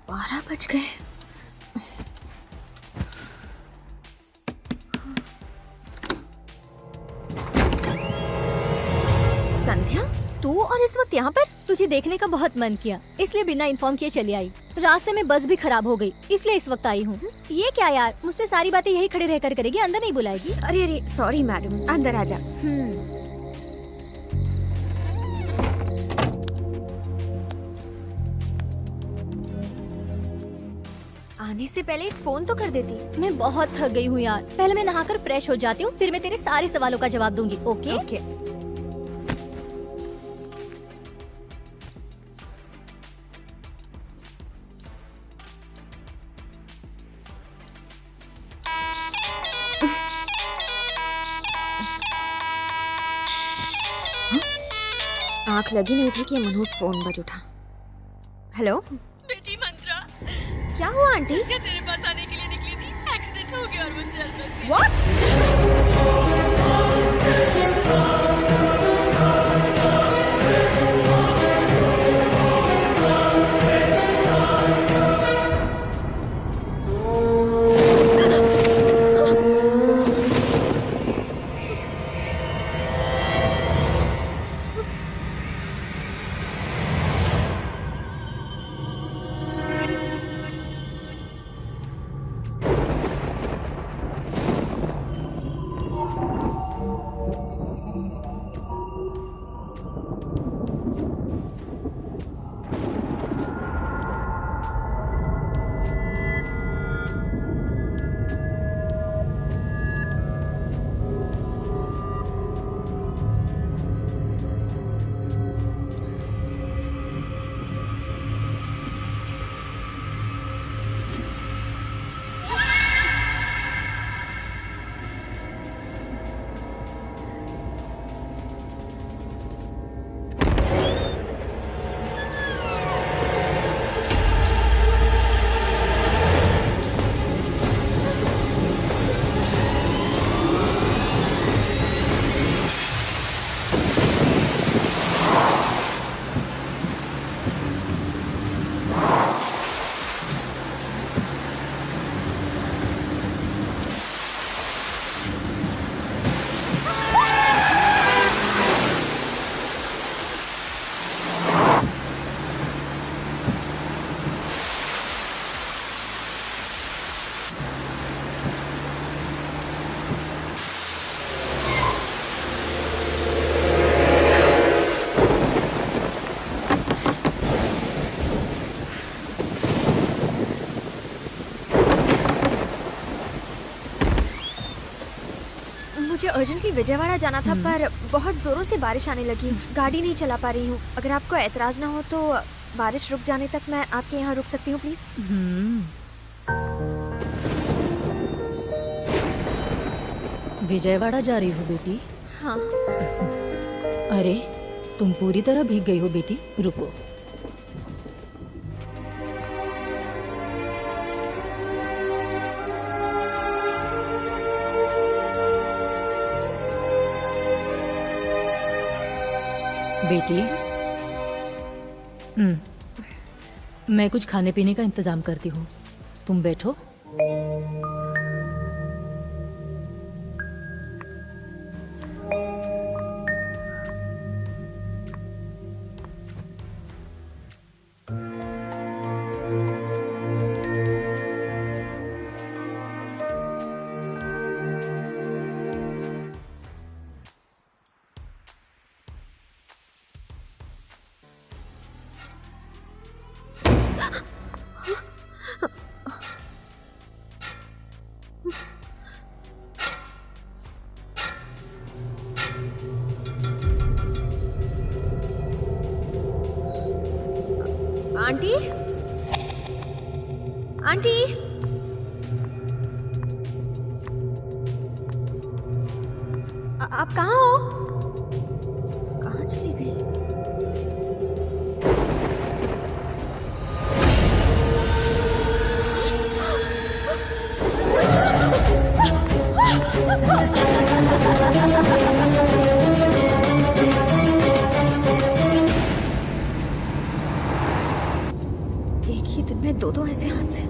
12 बज गए। संध्या, तू और इस वक्त यहाँ पर? तुझे देखने का बहुत मन किया, इसलिए बिना इन्फॉर्म किए चली आई। रास्ते में बस भी खराब हो गई, इसलिए इस वक्त आई हूँ। ये क्या यार, मुझसे सारी बातें यही खड़े रहकर करेगी, अंदर नहीं बुलाएगी? अरे अरे सॉरी मैडम, अंदर आ जा। आने से पहले एक फोन तो कर देती। मैं बहुत थक गई हूँ यार, पहले मैं नहाकर फ्रेश हो जाती हूँ, फिर मैं तेरे सारे सवालों का जवाब दूंगी। ओके? ओके। आंख लगी नहीं थी कि मनोज फोन बज उठा। हेलो बेटी मंत्रा, क्या हुआ आंटी? क्या तेरे पास आने के लिए निकली थी? एक्सीडेंट हो गया और वो जल बसी। What? मुझे अर्जेंटली विजयवाड़ा जाना था, पर बहुत जोरों से बारिश आने लगी, गाड़ी नहीं चला पा रही हूँ। अगर आपको एतराज ना हो तो बारिश रुक जाने तक मैं आपके यहाँ रुक सकती हूँ प्लीज? विजयवाड़ा जा रही हो बेटी? हाँ। अरे तुम पूरी तरह भीग गई हो बेटी, रुको। बेटी, मैं कुछ खाने पीने का इंतजाम करती हूँ, तुम बैठो। आंटी, आंटी, आप कहाँ हो? कहाँ चली गई? एक ही दिन में में दो ऐसे हाथ से।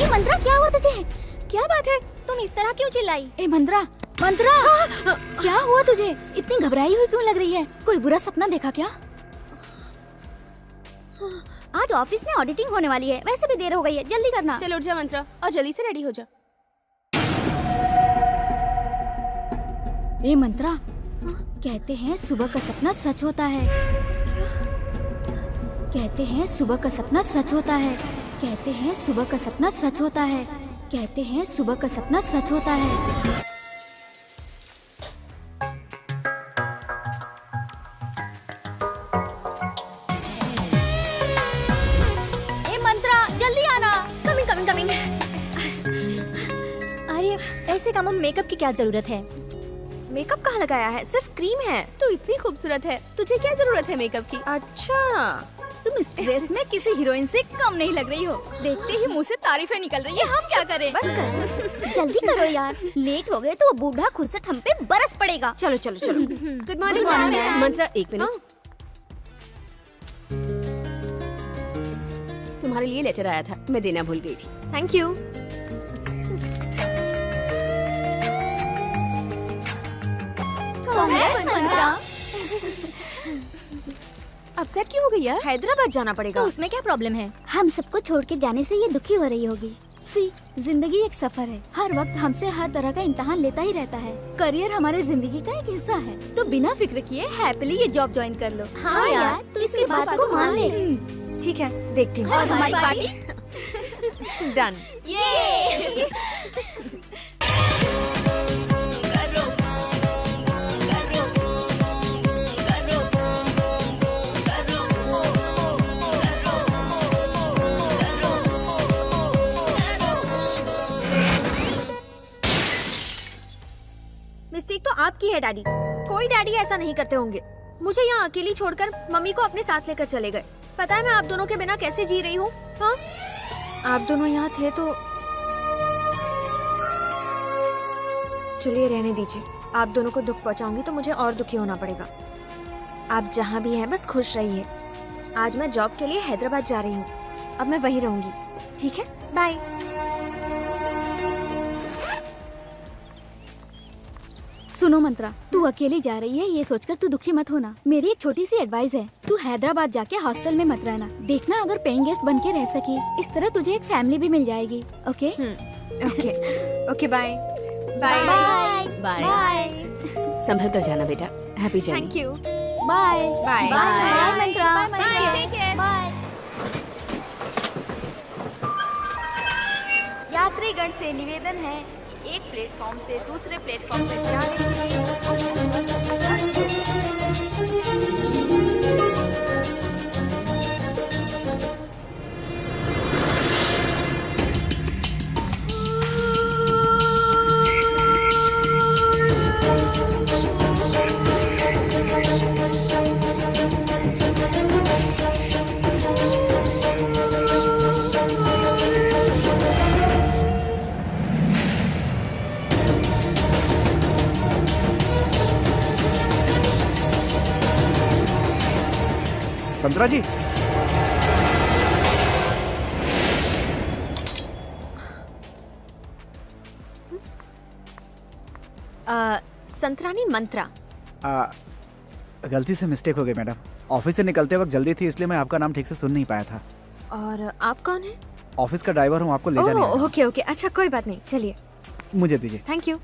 मंत्रा क्या हुआ तुझे? क्या बात है? तुम इस तरह क्यों चिल्लाई? ए मंत्रा, मंत्रा, क्या हुआ तुझे? इतनी घबराई हुई क्यों लग रही है? कोई बुरा सपना देखा क्या? आज ऑफिस में ऑडिटिंग होने वाली है, वैसे भी देर हो गई है, जल्दी करना। चल उठ जा मंत्रा और जल्दी से रेडी हो जा। ए मंत्रा, कहते हैं सुबह का सपना सच होता है। कहते हैं सुबह का सपना सच होता है। कहते हैं सुबह का सपना सच होता है। कहते हैं सुबह का सपना सच होता है। ए मंत्रा, जल्दी आना। Coming coming coming. अरे ऐसे कामों में मेकअप की क्या जरूरत है? मेकअप कहाँ लगाया है? सिर्फ क्रीम है। तू इतनी खूबसूरत है, तुझे क्या जरूरत है मेकअप की? अच्छा, तुम इस ड्रेस में किसी हीरोइन से कम नहीं लग रही हो। देखते ही मुंह से तारीफें निकल रही है, हम क्या करें? बस कर। जल्दी करो यार, लेट हो गए तो वो बूढ़ा खुद से हम पे बरस पड़ेगा। चलो चलो चलो। Good morning ma'am. मंत्रा एक मिनट, तुम्हारे लिए लेटर आया था, मैं देना भूल गई थी। Thank you. अपसेट क्यों हो गई यार? हैदराबाद जाना पड़ेगा। तो उसमें क्या प्रॉब्लम है? हम सबको छोड़ के जाने से ये दुखी हो रही होगी। सी, जिंदगी एक सफर है, हर वक्त हमसे हर तरह का इम्तिहान लेता ही रहता है। करियर हमारे जिंदगी का एक हिस्सा है, तो बिना फिक्र किए हैप्पीली ये जॉब ज्वाइन कर लो। हाँ यार, तो इसी बात को मान ले। ठीक है, देखती हूँ। और हमारी पार्टी डन। ये मिस्टेक तो आपकी है डैडी। कोई डैडी ऐसा नहीं करते होंगे। मुझे यहाँ अकेली छोड़कर मम्मी को अपने साथ लेकर चले गए। पता है मैं आप दोनों के बिना कैसे जी रही हूँ? हाँ, आप दोनों यहाँ थे तो चलिए रहने दीजिए। आप दोनों को दुख पहुँचाऊंगी तो मुझे और दुखी होना पड़ेगा। आप जहाँ भी हैं बस खुश रहिए। आज मैं जॉब के लिए हैदराबाद जा रही हूँ, अब मैं वहीं रहूंगी। ठीक है, बाय। सुनो मंत्रा, तू अकेली जा रही है ये सोचकर तू दुखी मत होना। मेरी एक छोटी सी एडवाइस है, तू हैदराबाद जाके हॉस्टल में मत रहना। देखना अगर पेइंग गेस्ट बन के रह सकी, इस तरह तुझे एक फैमिली भी मिल जाएगी। Okay okay okay, bye bye bye. Bye संभल कर जाना बेटा। Happy journey. Thank you. Bye bye bye Mantra. Bye. यात्रीगण से निवेदन है कि एक प्लेटफॉर्म से दूसरे प्लेटफॉर्म पर जाने के लिए संतरा जी, संतरानी मंत्रा। गलती से मिस्टेक हो गई मैडम। ऑफिस से निकलते वक्त जल्दी थी इसलिए मैं आपका नाम ठीक से सुन नहीं पाया था। और आप कौन है? ऑफिस का ड्राइवर हूँ, आपको ले जाने आया हूँ। ओके ओके, अच्छा कोई बात नहीं, चलिए। मुझे दीजिए। Thank you.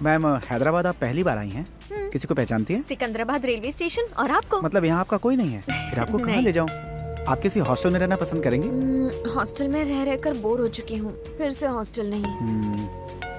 मैम हैदराबाद आप पहली बार आई हैं? किसी को पहचानती हैं? Secunderabad railway station. और आपको? मतलब यहाँ आपका कोई नहीं है, फिर आपको कहाँ नहीं। ले जाऊँ? आप किसी हॉस्टल में रहना पसंद करेंगी? हॉस्टल में रह रहकर बोर हो चुकी हूँ, फिर से हॉस्टल नहीं।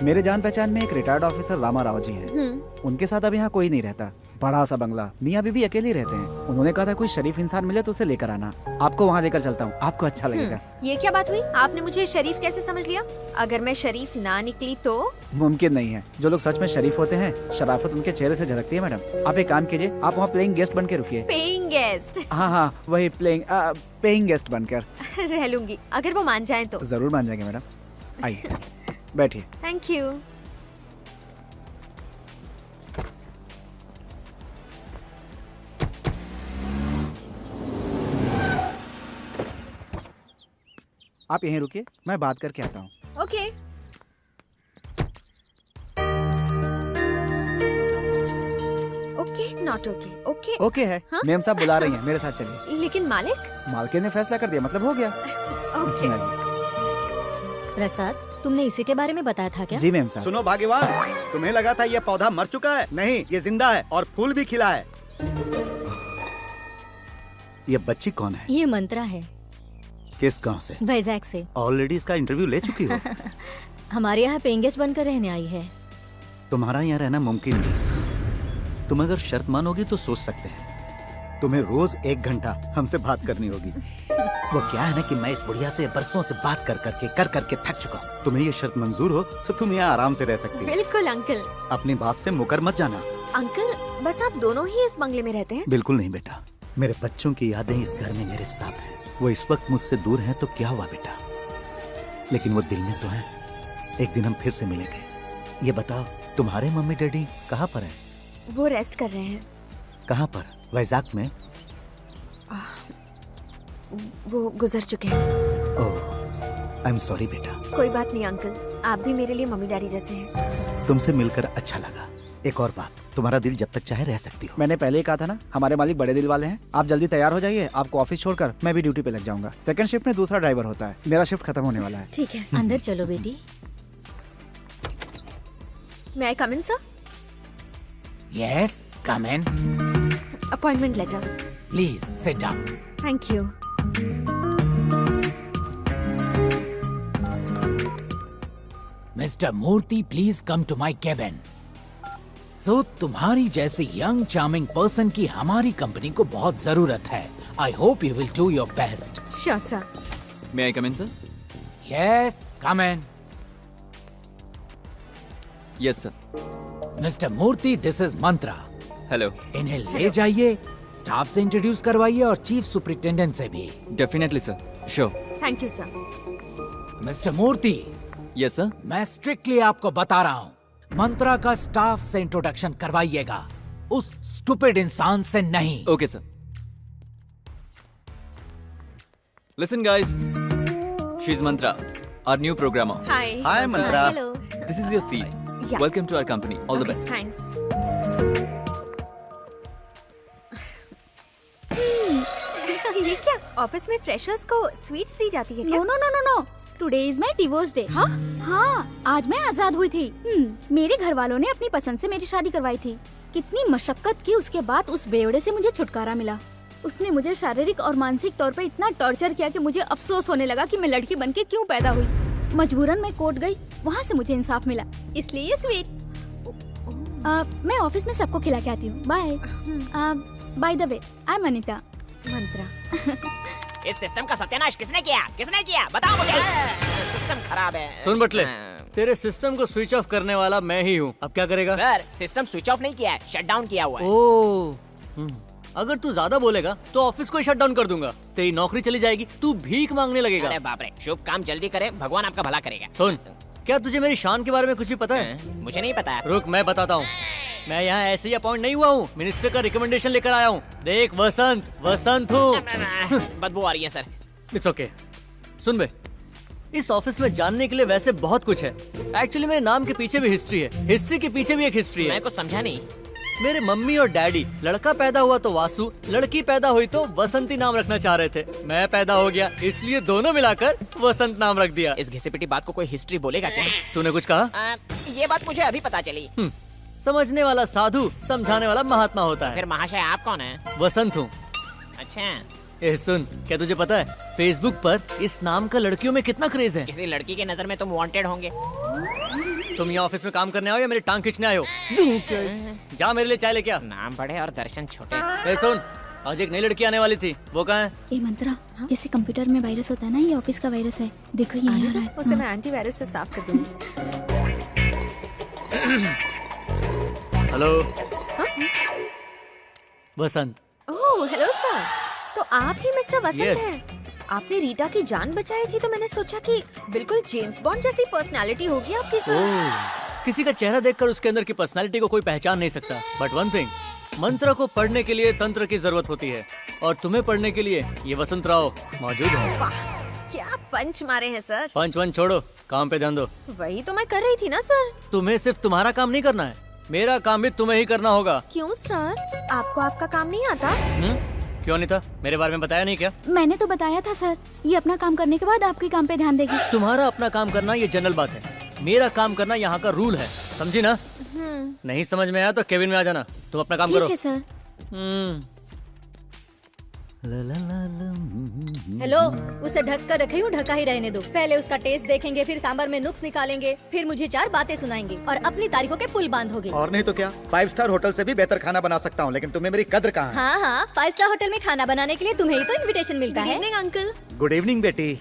मेरे जान पहचान में एक रिटायर्ड ऑफिसर रामा राव जी हैं। उनके साथ अब यहाँ कोई नहीं रहता। बड़ा सा बंगला, मियाँ बीबी अकेले ही रहते हैं। उन्होंने कहा था कोई शरीफ इंसान मिले तो उसे लेकर आना। आपको वहाँ लेकर चलता हूँ, आपको अच्छा लगेगा। ये क्या बात हुई? आपने मुझे शरीफ कैसे समझ लिया? अगर मैं शरीफ ना निकली तो? मुमकिन नहीं है। जो लोग सच में शरीफ होते हैं, शराफत उनके चेहरे से झलकती है मैडम। आप एक काम कीजिए, आप वहाँ प्लेइंग गेस्ट बन के रुकिए। Paying guest? हाँ, वही पेइंग गेस्ट बनकर। रह लूंगी, अगर वो मान जाए तो। जरूर मान जाएंगे मैडम। आइए बैठिए। Thank you. आप यहीं रुकिए, मैं बात करके आता हूँ। Okay. Okay, not okay. Okay. Okay है। हाँ? मैम साहब बुला रही हैं, मेरे साथ चलिए। लेकिन मालिक? मालकिन ने फैसला कर दिया, मतलब हो गया। ओके। प्रसाद, तुमने इसी के बारे में बताया था क्या? जी मैम साहब। सुनो भाग्यवान, तुम्हें लगा था ये पौधा मर चुका है? नहीं, ये जिंदा है और फूल भी खिला है। ये बच्ची कौन है? ये मंत्रा है, किस गांव से? वैजाग से। ऑलरेडी इसका इंटरव्यू ले चुकी हो? हमारे यहाँ पेइंग गेस्ट बनकर रहने आई है। तुम्हारा यहाँ रहना मुमकिन नहीं। तुम अगर शर्त मानोगी तो सोच सकते हैं। तुम्हें रोज 1 घंटा हमसे बात करनी होगी। वो क्या है ना कि मैं इस बुढ़िया से बरसों से बात कर करके थक चुका हूँ। तुम्हें ये शर्त मंजूर हो तो तुम यहाँ आराम से रह सकती हो। बिल्कुल अंकल। अपनी बात से मुकर मत जाना। अंकल, बस आप दोनों ही इस बंगले में रहते हैं? बिल्कुल नहीं बेटा, मेरे बच्चों की यादें इस घर में मेरे साथ हैं। वो इस वक्त मुझसे दूर हैं तो क्या हुआ बेटा, लेकिन वो दिल में तो है। एक दिन हम फिर से मिलेंगे। ये बताओ, तुम्हारे मम्मी डैडी कहाँ पर हैं? वो रेस्ट कर रहे हैं। कहाँ पर? वैजाग में? वो गुजर चुके हैं। ओह, आई एम सॉरी बेटा। कोई बात नहीं अंकल, आप भी मेरे लिए मम्मी डैडी जैसे हैं। तुमसे मिलकर अच्छा लगा। एक और बात, तुम्हारा दिल जब तक चाहे रह सकती हो। मैंने पहले ही कहा था ना, हमारे मालिक बड़े दिल वाले हैं। आप जल्दी तैयार हो जाइए, आपको ऑफिस छोड़कर मैं भी ड्यूटी पे लग जाऊंगा। सेकंड शिफ्ट में दूसरा ड्राइवर होता है, मेरा शिफ्ट खत्म होने वाला है। ठीक है। अंदर चलो बेटी। May I come in sir? Yes, come in. Appointment letter. Please sit down. Thank you. Mr. Murthy, please come to my cabin. So, तुम्हारी जैसी यंग चार्मिंग पर्सन की हमारी कंपनी को बहुत जरूरत है। I hope you will do your best. Sure sir. May I come in, sir? Yes, come in. Yes, sir. Mr. Murthy, this is Mantra. Hello. इन्हें ले जाइए, स्टाफ से इंट्रोड्यूस करवाइए और चीफ सुपरिटेंडेंट से भी। Definitely, sir. Sure. Thank you sir. Mister Murthy, Yes, sir. मैं strictly आपको बता रहा हूँ, मंत्रा का स्टाफ से इंट्रोडक्शन करवाइएगा, उस स्टूपिड इंसान से नहीं। Okay, sir. Listen, guys. She's Mantra, our new programmer. Hi. Hi Mantra. Hello. This is your seat. Yeah. Welcome to our company. All the best. Thanks. ये क्या, ऑफिस में फ्रेशर्स को स्वीट्स दी जाती है क्या? No no no no no, today is my divorce day. हाँ, आज मैं आजाद हुई थी। मेरे घर वालों ने अपनी पसंद से मेरी शादी करवाई थी। कितनी मशक्कत की उसके बाद उस बेवड़े से मुझे छुटकारा मिला। उसने मुझे शारीरिक और मानसिक तौर पे इतना टॉर्चर किया कि मुझे अफसोस होने लगा कि मैं लड़की बनके क्यों पैदा हुई। मजबूरन मैं कोर्ट गई, वहाँ से मुझे इंसाफ मिला, इसलिए ये स्वीट। मैं ऑफिस में सबको खिला के आती हूँ। Bye. By the way, I am Anita. Mantra. इस सिस्टम का सत्यानाश किसने किया? किसने किया? बताओ मुझे। सिस्टम खराब है। सुन बटले, तेरे सिस्टम को स्विच ऑफ करने वाला मैं ही हूँ। अब क्या करेगा? सर, सिस्टम स्विच ऑफ नहीं किया है, शट डाउन किया हुआ है। ओह, अगर तू ज्यादा बोलेगा तो ऑफिस को ही शट डाउन कर दूंगा। तेरी नौकरी चली जाएगी, तू भीख मांगने लगेगा। अरे बाप रे, शुभ काम जल्दी करे, भगवान आपका भला करेगा। सुन, क्या तुझे मेरी शान के बारे में कुछ भी पता है? मुझे नहीं पता। रुक, मैं बताता हूँ। मैं यहाँ ऐसे ही अपॉइंट नहीं हुआ हूँ, मिनिस्टर का रिकमेंडेशन लेकर आया हूँ। देख वसंत हूँ। बदबू आ रही है सर। It's okay. सुन बे, इस ऑफिस में जानने के लिए वैसे बहुत कुछ है। एक्चुअली मेरे नाम के पीछे भी हिस्ट्री है, हिस्ट्री के पीछे भी एक हिस्ट्री है। मैं कुछ समझा नहीं। मेरे मम्मी और डैडी लड़का पैदा हुआ तो वासु, लड़की पैदा हुई तो वसंती नाम रखना चाह रहे थे। मैं पैदा हो गया इसलिए दोनों मिलाकर वसंत नाम रख दिया। इस घिसी पिटी बात को कोई हिस्ट्री बोलेगा क्या? तूने कुछ कहा? ये बात मुझे अभी पता चली। समझने वाला साधु, समझाने वाला महात्मा होता है। फिर महाशय आप कौन है? वसंत हूँ। अच्छा। ए सुन, क्या तुझे पता है फेसबुक पर इस नाम का लड़कियों में कितना क्रेज है? किसी लड़की की नजर में तुम वांटेड होंगे। तुम यहाँ ऑफिस में काम करने आओ या मेरी टांग खींचने आए हो? जा मेरे लिए चाय लेके आ। नाम बड़े और दर्शन छोटे। ए सुन, आज एक नई लड़की आने वाली थी, वो कहाँ है? ये मंत्रा, जैसे कंप्यूटर में वायरस होता है ना, ये ऑफिस का वायरस है। देखो ये आ रहा है। उसे मैं एंटीवायरस से साफ कर दूंगी। हेलो। वसंत। ओह हेलो सर, तो आप ही मिस्टर वसंत Yes. हैं? आपने रीटा की जान बचाई थी तो मैंने सोचा कि बिल्कुल जेम्स बॉन्ड जैसी पर्सनालिटी होगी आपकी सर। किसी का चेहरा देखकर उसके अंदर की पर्सनालिटी को कोई पहचान नहीं सकता। बट वन थिंग, मंत्र को पढ़ने के लिए तंत्र की जरूरत होती है और तुम्हें पढ़ने के लिए ये वसंत राव मौजूद है। वाह, क्या पंच मारे हैं सर। पंच वंच छोड़ो, काम पे ध्यान दो। वही तो मैं कर रही थी ना सर। तुम्हें सिर्फ तुम्हारा काम नहीं करना है, मेरा काम भी तुम्हें ही करना होगा। क्यों सर, आपको आपका काम नहीं आता? क्यों नहीं था? मेरे बारे में बताया नहीं क्या? मैंने तो बताया था सर, ये अपना काम करने के बाद आपके काम पे ध्यान देगी। तुम्हारा अपना काम करना ये जनरल बात है, मेरा काम करना यहाँ का रूल है, समझी ना? नहीं समझ में आया तो केबिन में आ जाना, तुम अपना काम करो। ठीक है सर। हेलो, उसे ढक कर रखी हूँ, ढका ही रहने दो। पहले उसका टेस्ट देखेंगे, फिर सांभर में नुक्स निकालेंगे, फिर मुझे 4 बातें सुनाएंगे और अपनी तारीफों के पुल बांधोगे। और नहीं तो क्या, 5 स्टार होटल से भी बेहतर खाना बना सकता हूँ, लेकिन तुम्हें मेरी कद्र कहाँ है? हाँ हाँ, 5 स्टार होटल में खाना बनाने के लिए तुम्हें ही तो इनविटेशन मिलता है। Good evening uncle. Good evening बेटी।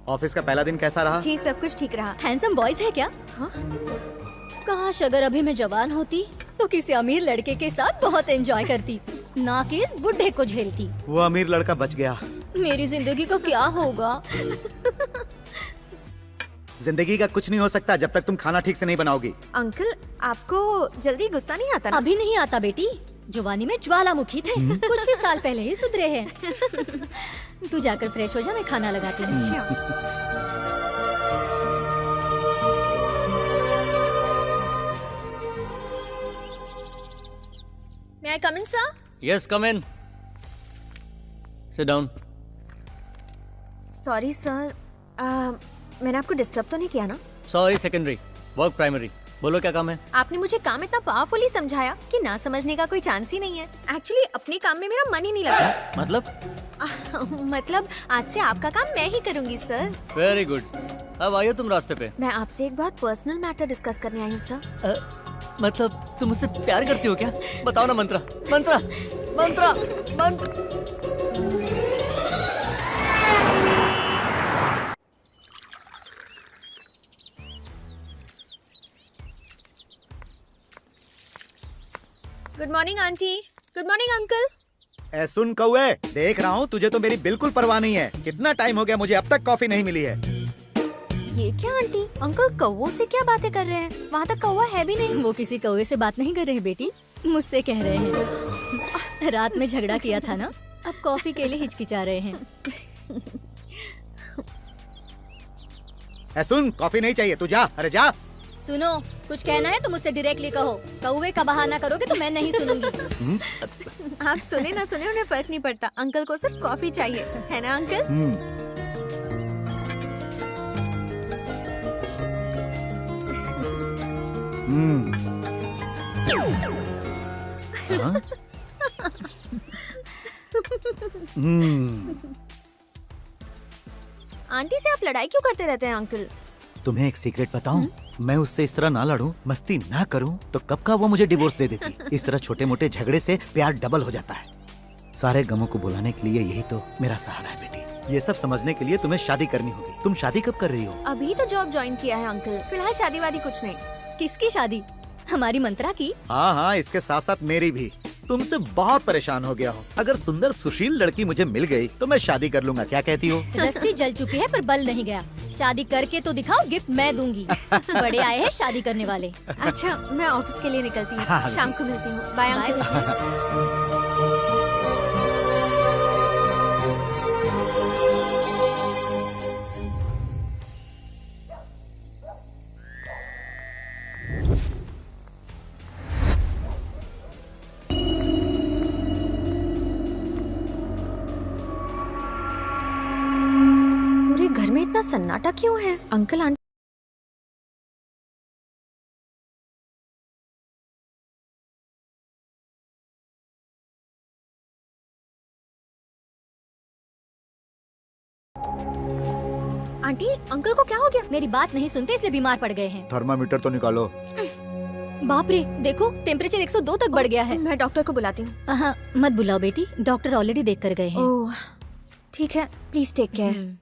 ऑफिस का पहला दिन कैसा रहा? जी सब कुछ ठीक रहा। हैंडसम बॉयज है क्या? हाँ? काश अगर अभी मैं जवान होती तो किसी अमीर लड़के के साथ बहुत एंजॉय करती, ना कि इस बुढ़े को झेलती। वो अमीर लड़का बच गया। मेरी जिंदगी का क्या होगा? जिंदगी का कुछ नहीं हो सकता जब तक तुम खाना ठीक से नहीं बनाओगी। अंकल, आपको जल्दी गुस्सा नहीं आता ना? अभी नहीं आता बेटी, जवानी में ज्वालामुखी थे, कुछ ही साल पहले ही सुधरे हैं। तू जाकर फ्रेश हो जा, मैं खाना लगाती हूँ। May I come in, sir? Yes, come in. Sit down. Sorry sir, मैंने आपको डिस्टर्ब तो नहीं किया ना? Sorry, secondary. Work primary. बोलो क्या काम है? आपने मुझे काम इतना पावरफुली समझाया कि ना समझने का कोई चांस ही नहीं है। एक्चुअली अपने काम में मेरा मन ही नहीं लगता। मतलब आज से आपका काम मैं ही करूंगी सर। Very good. अब आइए तुम रास्ते पे। मैं आपसे एक बहुत पर्सनल मैटर डिस्कस करने आई हूँ सर। मतलब तुम मुझसे प्यार करती हो क्या? बताओ ना मंत्रा, Mantra, Mantra, Mantra. Good morning aunty. Good morning uncle. ए सुन कौए, देख रहा हूँ तुझे तो मेरी बिल्कुल परवाह नहीं है। कितना टाइम हो गया, मुझे अब तक कॉफी नहीं मिली है। ये क्या आंटी, अंकल कौवों से क्या बातें कर रहे हैं? वहाँ तक कौवा है भी नहीं। वो किसी कौवे से बात नहीं कर रहे बेटी, मुझसे कह रहे हैं। रात में झगड़ा किया था ना, अब कॉफी के लिए हिचकिचा रहे हैं। ए सुन, कॉफी नहीं चाहिए, तू जा। अरे जा। सुनो, कुछ कहना है तो मुझसे डायरेक्टली कहो। कौवे का बहाना करोगे तो मैं नहीं सुनूंगी। आप सुने ना सुने, उन्हें फर्क नहीं पड़ता। अंकल को सिर्फ कॉफी चाहिए, है ना अंकल? आंटी से आप लड़ाई क्यों करते रहते हैं अंकल? तुम्हें एक सीक्रेट बताऊं? मैं उससे इस तरह ना लड़ूं, मस्ती ना करूं, तो कब का वो मुझे डिवोर्स दे देती। इस तरह छोटे मोटे झगड़े से प्यार डबल हो जाता है। सारे गमों को भुलाने के लिए यही तो मेरा सहारा है बेटी। ये सब समझने के लिए तुम्हें शादी करनी होगी। तुम शादी कब कर रही हो? अभी तो जॉब ज्वाइन किया है अंकल, फिलहाल शादी वादी कुछ नहीं। किसकी शादी? हमारी मंत्रा की? हाँ हाँ, इसके साथ साथ मेरी भी। तुमसे बहुत परेशान हो गया हूँ। अगर सुंदर सुशील लड़की मुझे मिल गई तो मैं शादी कर लूंगा। क्या कहती हो? रस्सी जल चुकी है पर बल नहीं गया। शादी करके तो दिखाओ, गिफ्ट मैं दूंगी। बड़े आए हैं शादी करने वाले। अच्छा, मैं ऑफिस के लिए निकलती हूँ। हाँ, शाम को मिलती हूँ। Bye uncle. सन्नाटा क्यों है? अंकल आंटी आंटी, अंकल को क्या हो गया? मेरी बात नहीं सुनते इसलिए बीमार पड़ गए हैं। थर्मामीटर तो निकालो। बाप रे, देखो टेम्परेचर 102 तक बढ़ गया है। मैं डॉक्टर को बुलाती हूँ। हाँ, मत बुलाओ बेटी, डॉक्टर ऑलरेडी देख कर गए हैं। ओह, ठीक है, प्लीज टेक केयर।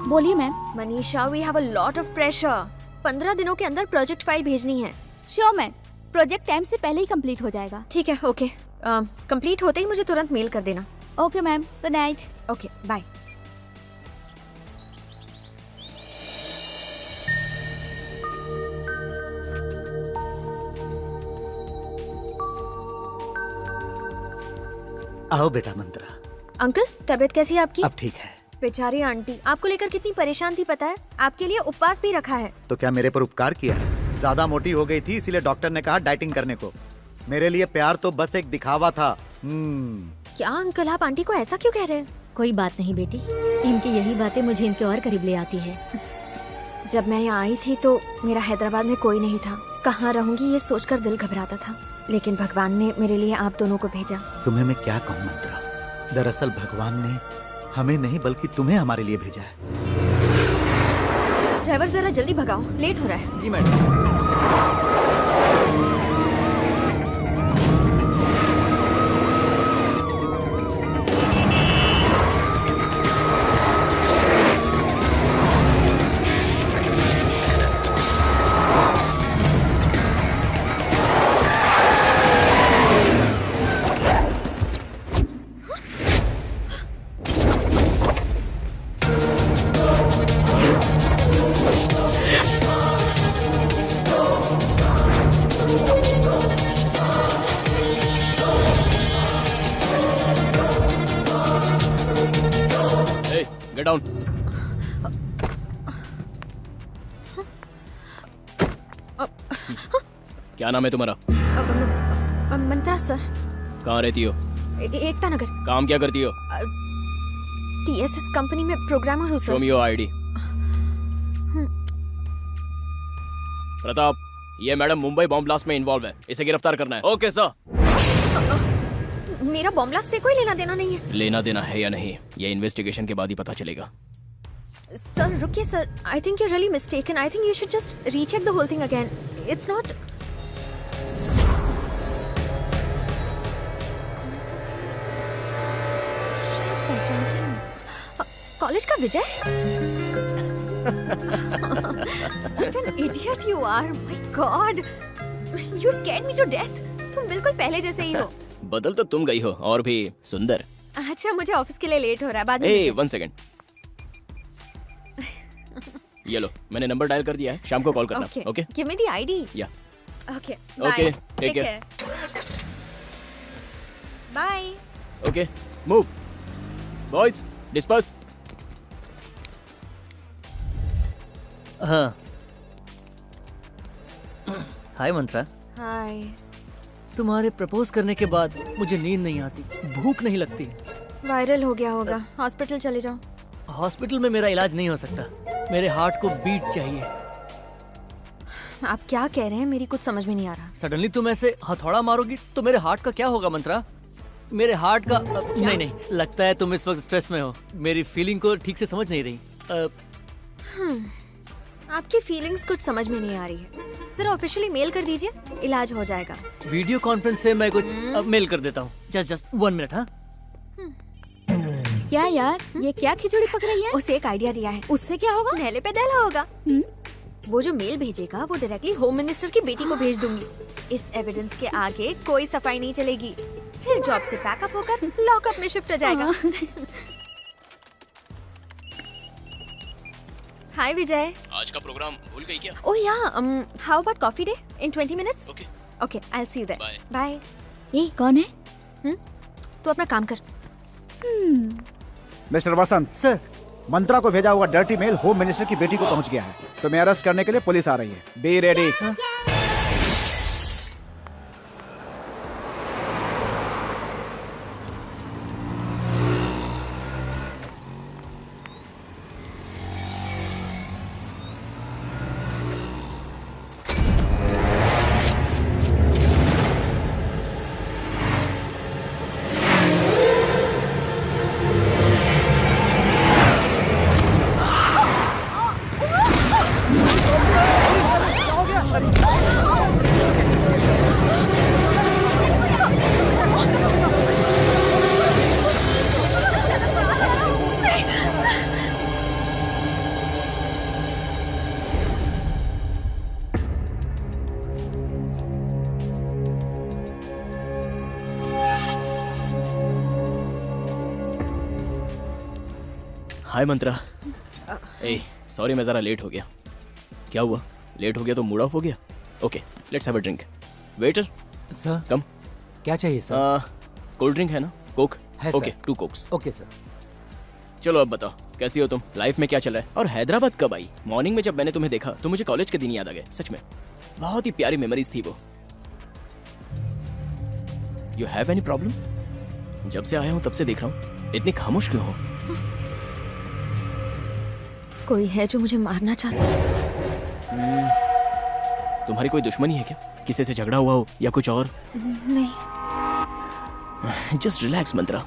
बोलिए ma'am. Manisha, we have a lot of pressure. 15 दिनों के अंदर प्रोजेक्ट फाइल भेजनी है। श्योर मैम, प्रोजेक्ट टाइम से पहले ही कंप्लीट हो जाएगा। ठीक है, ओके। कंप्लीट होते ही मुझे तुरंत मेल कर देना। Okay ma'am, good night. Okay, bye. आओ बेटा मंत्रा। अंकल, तबीयत कैसी है आपकी? अब ठीक है। बेचारी आंटी आपको लेकर कितनी परेशान थी पता है? आपके लिए उपवास भी रखा है। तो क्या मेरे पर उपकार किया है? ज्यादा मोटी हो गई थी इसीलिए डॉक्टर ने कहा डाइटिंग करने को। मेरे लिए प्यार तो बस एक दिखावा था। क्या अंकल, आप आंटी को ऐसा क्यों कह रहे हैं? कोई बात नहीं बेटी, इनकी यही बातें मुझे इनके और करीब ले आती है। जब मैं यहाँ आई थी तो मेरा हैदराबाद में कोई नहीं था। कहाँ रहूंगी ये सोचकर दिल घबराता था, लेकिन भगवान ने मेरे लिए आप दोनों को भेजा। तुम्हें मैं क्या कहूँ मंत्रा, दरअसल भगवान ने हमें नहीं बल्कि तुम्हें हमारे लिए भेजा है। ड्राइवर जरा जल्दी भगाओ, लेट हो रहा है। जी मैडम। Get down. क्या नाम है तुम्हारा? मंत्रा सर। कहाँ रहती हो? एकता नगर। काम क्या करती हो? TSS कंपनी में प्रोग्रामर हूँ sir. Show me your ID. Pratap, ये मैडम मुंबई बॉम्ब ब्लास्ट में इन्वॉल्व है, इसे गिरफ्तार करना है। Okay sir. मेरा बॉम्ब ब्लास्ट से कोई लेना देना नहीं है। लेना देना है या नहीं, ये इन्वेस्टिगेशन के बाद ही पता चलेगा। सर रुकिए sir, I think you really mistaken. I think you should just recheck the whole thing again. It's not. College का Vijay? What an idiot you are! My God! You scared me to death. तुम बिल्कुल पहले जैसे ही हो। बदल तो तुम गई हो और भी सुंदर। अच्छा, मुझे ऑफिस के लिए लेट हो रहा है, बाद में। ए, 1 सेकंड। ये लो, मैंने नंबर डायल कर दिया है, शाम को कॉल करना। Okay? Give me the ID. या। Okay. Okay, Bye. take care. Bye. Okay, move. Boys, disperse. हाँ। हाय मंत्रा। हाय। तुम्हारे प्रपोज करने के बाद मुझे नींद नहीं आती, भूख नहीं लगती। वायरल हो गया होगा, हॉस्पिटल चले जाओ। हॉस्पिटल में मेरा इलाज नहीं हो सकता, मेरे हार्ट को बीट चाहिए। आप क्या कह रहे हैं, मेरी कुछ समझ में नहीं आ रहा। सडनली तुम ऐसे हथौड़ा मारोगी तो मेरे हार्ट का क्या होगा मंत्रा? मेरे हार्ट का नहीं, लगता है तुम इस वक्त स्ट्रेस में हो, मेरी फीलिंग को ठीक से समझ नहीं रही। आपकी फीलिंग्स कुछ समझ में नहीं आ रही है। जरा ऑफिशियली मेल कर दीजिए, इलाज हो जाएगा। वीडियो कॉन्फ्रेंस से मैं कुछ मेल कर देता हूँ। Just 1 minute. हाँ, क्या यार, ये क्या खिचड़ी पक रही है? उसे एक आइडिया दिया है। उससे क्या होगा? नहले पे दहला होगा। वो जो मेल भेजेगा वो डायरेक्टली होम मिनिस्टर की बेटी को भेज दूंगी। इस एविडेंस के आगे कोई सफाई नहीं चलेगी। फिर जॉब से पैकअप होकर लॉकअप में शिफ्ट हो जाएगा। हाय विजय। आज का प्रोग्राम भूल गई क्या? Oh yeah, how about Coffee Day in 20 minutes? Okay okay, I will see you there. Bye. ये कौन है? तू अपना काम कर। मिस्टर वसंत सर, मंत्रा को भेजा हुआ डर्टी मेल होम मिनिस्टर की बेटी को पहुंच गया है। तुम्हें अरेस्ट करने के लिए पुलिस आ रही है। Be ready. Hi Mantra. A sorry मैं ज़रा लेट हो गया। क्या हुआ? लेट हो गया तो मूड ऑफ हो गया? Okay let's have a drink. Waiter sir come. क्या चाहिए सर? कोल्ड ड्रिंक है ना? कोक है okay sir. 2 cokes. Okay sir. चलो अब बताओ कैसी हो तुम? लाइफ में क्या चला है? और हैदराबाद कब आई? मॉर्निंग में जब मैंने तुम्हें देखा तो मुझे कॉलेज के दिन याद आ गए। सच में बहुत ही प्यारी मेमोरीज थी वो। You have any problem? जब से आया हूँ तब से देख रहा हूँ इतनी खामोश क्यों हो? कोई है जो मुझे मारना चाहता है। तुम्हारी कोई दुश्मनी है क्या? किसी से झगड़ा हुआ हो या कुछ और? नहीं। जस्ट रिलैक्स मंत्रा।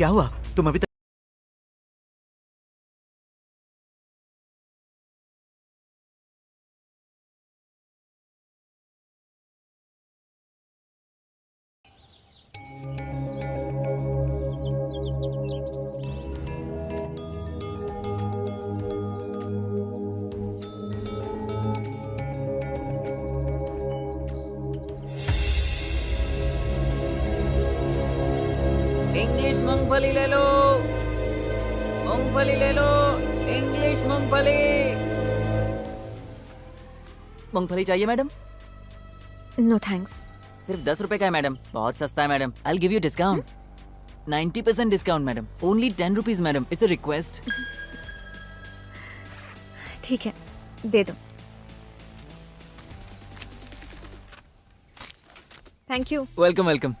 क्या हुआ? तुम अभी तक इंग्लिश मूंगफली ले लो। मूंगफली ले लो, इंग्लिश मूंगफली। मूंगफली चाहिए मैडम? No thanks. सिर्फ 10 रुपए का है मैडम, बहुत सस्ता है madam. I will give you discount, 90% discount madam, only 10 rupees madam, it's a request. ठीक है, दे दो। Thank you. Welcome welcome.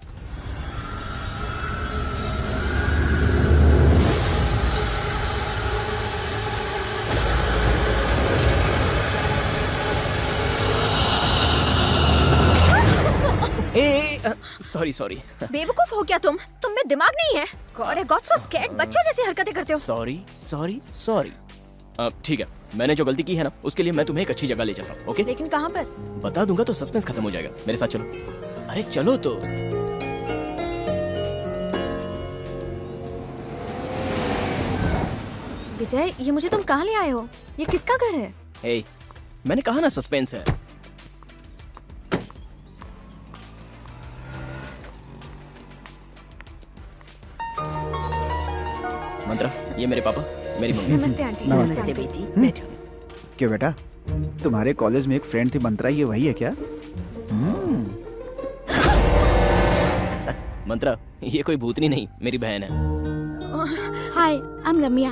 Sorry sorry बेवकूफ हो क्या तुम में दिमाग नहीं है? God I got so scared, बच्चों जैसी हरकतें करते हो। Sorry sorry sorry. ठीक है, मैंने जो गलती की है ना, उसके लिए मैं तुम्हें एक अच्छी जगह ले जाता हूँ। ओके? लेकिन कहाँ पर? बता दूंगा तो सस्पेंस खत्म हो जाएगा। मेरे साथ चलो। अरे चलो तो। विजय, ये मुझे तुम कहाँ ले आए हो? ये किसका घर है? हे, मैंने कहा ना सस्पेंस है। मंत्रा, ये मेरे पापा, मेरी मम्मी। नमस्ते आंटी। नमस्ते बेटी, बैठो। क्यों बेटा, तुम्हारे कॉलेज में एक फ्रेंड थी मंत्रा, ये वही है क्या? मंत्रा, ये कोई भूतनी नहीं, मेरी बहन है। हाय, आई एम रम्या।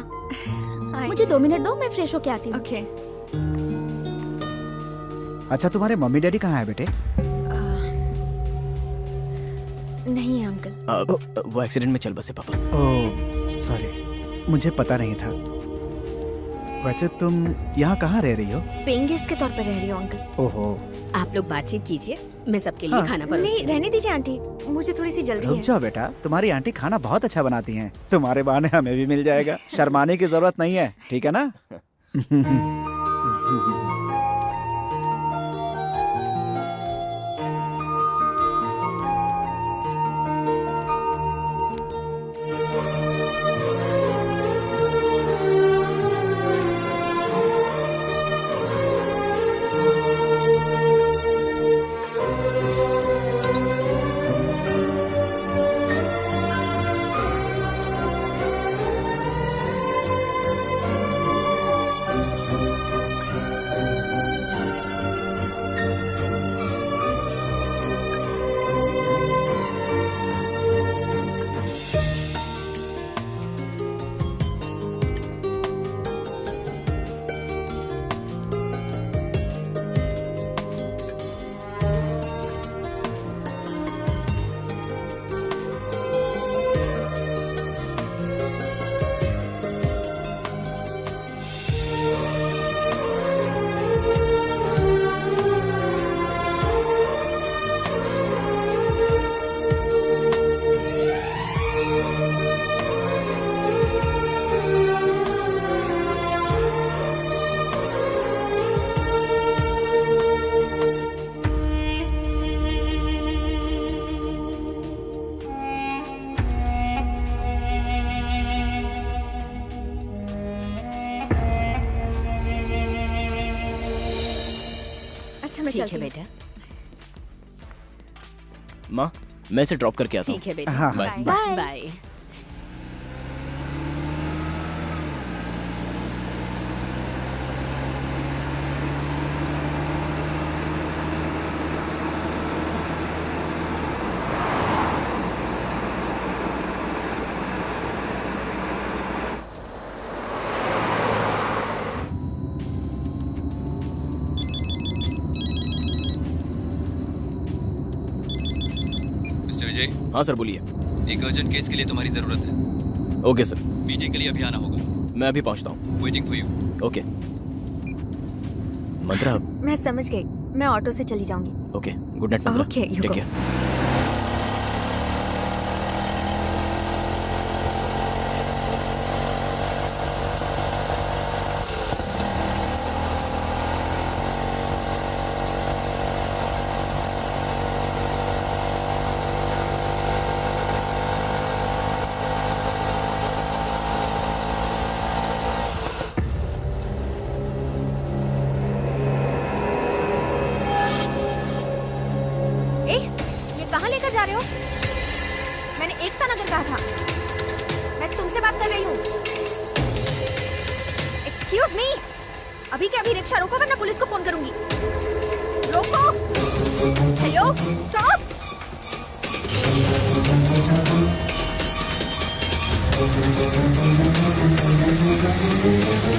मुझे 2 मिनट दो, मैं फ्रेश होके आती हूँ। ओके। अच्छा, तुम्हारे मम्मी डैडी कहाँ है बेटे? नहीं है अंकल। वो एक्सीडेंट में चल बसे पापा। ओह सॉरी, मुझे पता नहीं था। वैसे तुम यहाँ कहाँ रह रही हो? पेइंग गेस्ट के तौर पर रह रही हो अंकल। ओहो। आप लोग बातचीत कीजिए, मैं सबके लिए खाना परोसती नहीं, हूँ। रहने दीजिए आंटी, मुझे थोड़ी सी जल्दी रुक है। जाओ बेटा, तुम्हारी आंटी खाना बहुत अच्छा बनाती हैं। तुम्हारे बहाने हमें भी मिल जाएगा। शर्माने की जरूरत नहीं है, ठीक है ना? ठीक है बेटा। माँ, मैं इसे ड्रॉप करके आता हूँ। ठीक है बेटा। हाँ, बाय। Bye bye. हाँ सर, बोलिए। एक अर्जेंट केस के लिए तुम्हारी जरूरत है। Okay sir. मीटिंग के लिए अभी आना होगा। मैं अभी पहुंचता हूँ। Waiting for you. Okay. Mantra. मैं समझ गई, मैं ऑटो से चली जाऊंगी। Okay, good night Mantra. Okay, you take go. Care. कहाँ लेकर जा रहे हो? मैंने एकता नगर कहा था। मैं तुमसे बात कर रही हूँ। एक्सक्यूज मी, अभी के अभी रिक्शा रोको वरना पुलिस को फोन करूंगी। रोको। Hello, stop.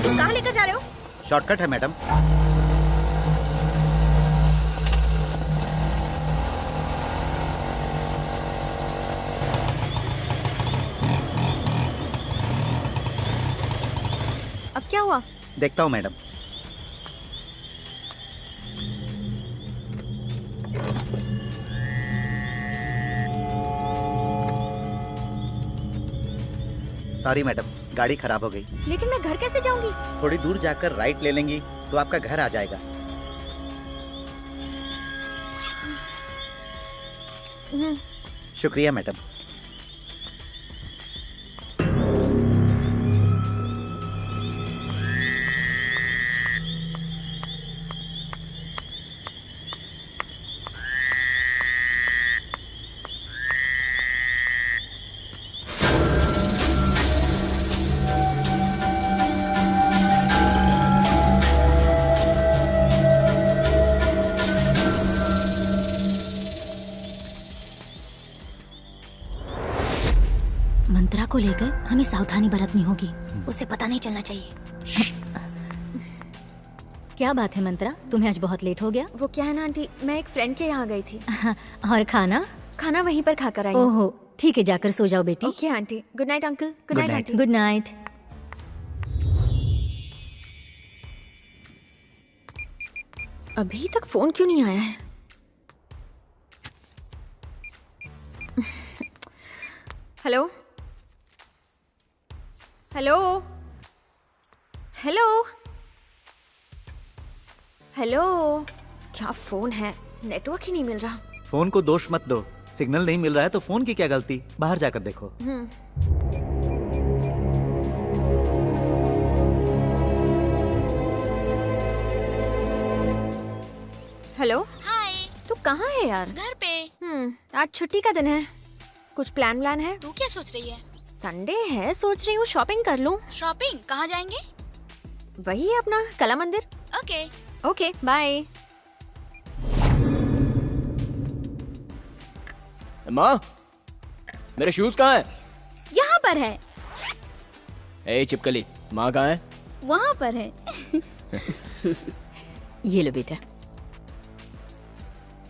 तुम कहाँ लेकर जा रहे हो? शॉर्टकट है मैडम। अब क्या हुआ? देखता हूँ मैडम। सॉरी मैडम, गाड़ी खराब हो गई। लेकिन मैं घर कैसे जाऊंगी? थोड़ी दूर जाकर राइट ले लेंगी तो आपका घर आ जाएगा। शुक्रिया मैडम। मंत्रा को लेकर हमें सावधानी बरतनी होगी, उसे पता नहीं चलना चाहिए। क्या बात है मंत्रा, तुम्हें आज बहुत लेट हो गया? वो क्या है ना आंटी, मैं एक फ्रेंड के यहाँ गई थी। और खाना? खाना वहीं पर खाकर आई हूँ। ओहो, ठीक है, जाकर सो जाओ बेटी। Okay aunty. Good night uncle. Good night aunty. Good night. अभी तक फोन क्यों नहीं आया है? Hello hello hello hello. क्या फोन है, नेटवर्क ही नहीं मिल रहा। फोन को दोष मत दो, सिग्नल नहीं मिल रहा है तो फोन की क्या गलती, बाहर जाकर देखो। हेलो। हाय। तू कहाँ है यार? घर पे। आज छुट्टी का दिन है, कुछ प्लान है? तू क्या सोच रही है? संडे है, सोच रही हूँ शॉपिंग कर लूँ। शॉपिंग कहाँ जाएंगे? वही अपना Kala Mandir. Okay. Okay bye. माँ, मेरे शूज कहाँ है? यहाँ पर है। ए चिपकली, माँ कहाँ है? वहाँ पर है। ये लो बेटा।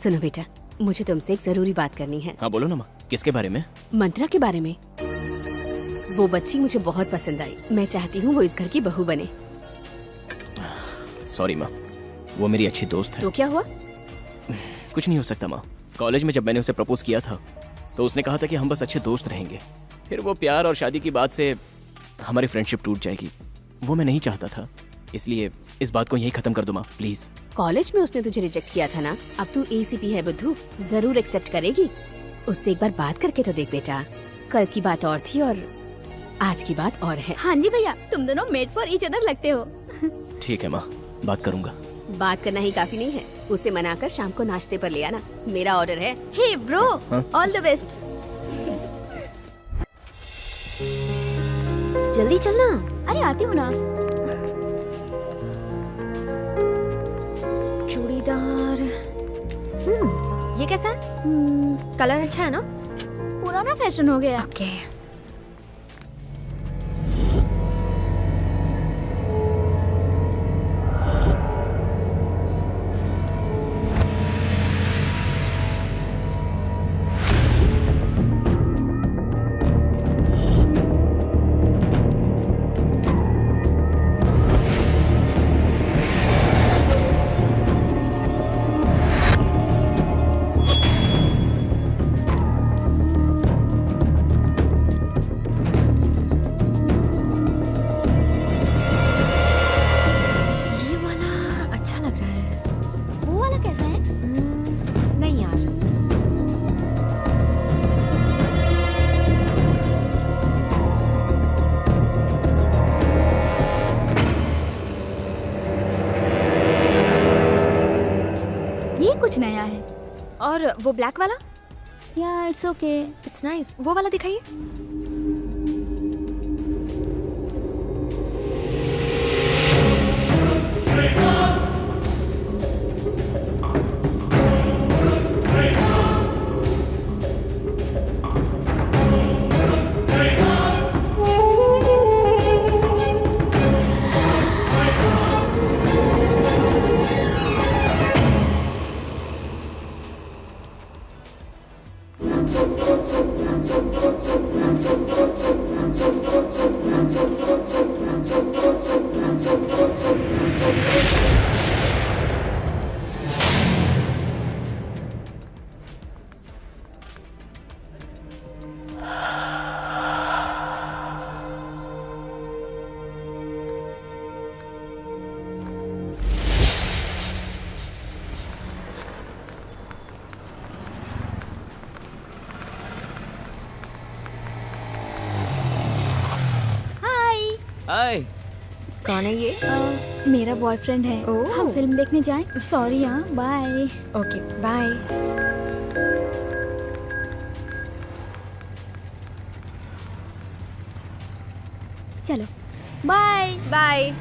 सुनो बेटा, मुझे तुमसे एक जरूरी बात करनी है। हाँ बोलो ना माँ, किसके बारे में? मंत्रा के बारे में। वो बच्ची मुझे बहुत पसंद आई, मैं चाहती हूँ वो इस घर की बहू बने। सॉरी माँ, वो मेरी अच्छी दोस्त है। तो क्या हुआ? कुछ नहीं हो सकता माँ। कॉलेज में जब मैंने उसे प्रपोज किया था तो उसने कहा था कि हम बस अच्छे दोस्त रहेंगे। फिर वो प्यार और शादी की बात से हमारी फ्रेंडशिप टूट जाएगी, वो मैं नहीं चाहता था। इसलिए इस बात को यहीं खत्म कर दो माँ, प्लीज। कॉलेज में उसने तुझे रिजेक्ट किया था ना, अब तू ACP है बुद्धू, जरूर एक्सेप्ट करेगी। उससे एक बार बात करके तो देख बेटा। कल की बात और थी और आज की बात और है। हाँ जी भैया, तुम दोनों मेड फॉर ईच अदर लगते हो। ठीक है माँ, बात करूंगा। बात करना ही काफी नहीं है, उसे मनाकर शाम को नाश्ते पर ले आना, मेरा ऑर्डर है। Hey bro, all the best. जल्दी चलना। अरे आती हूँ ना। चूड़ीदार। ये कैसा है? कलर अच्छा है ना? पुराना फैशन हो गया। ओके। कुछ नया है। और वो ब्लैक वाला? या इट्स ओके, इट्स नाइस। वो वाला दिखाइए। हाय। कौन है ये? मेरा बॉयफ्रेंड है। हम फिल्म देखने जाएं? सॉरी हाँ, बाय। Okay bye. चलो बाय बाय।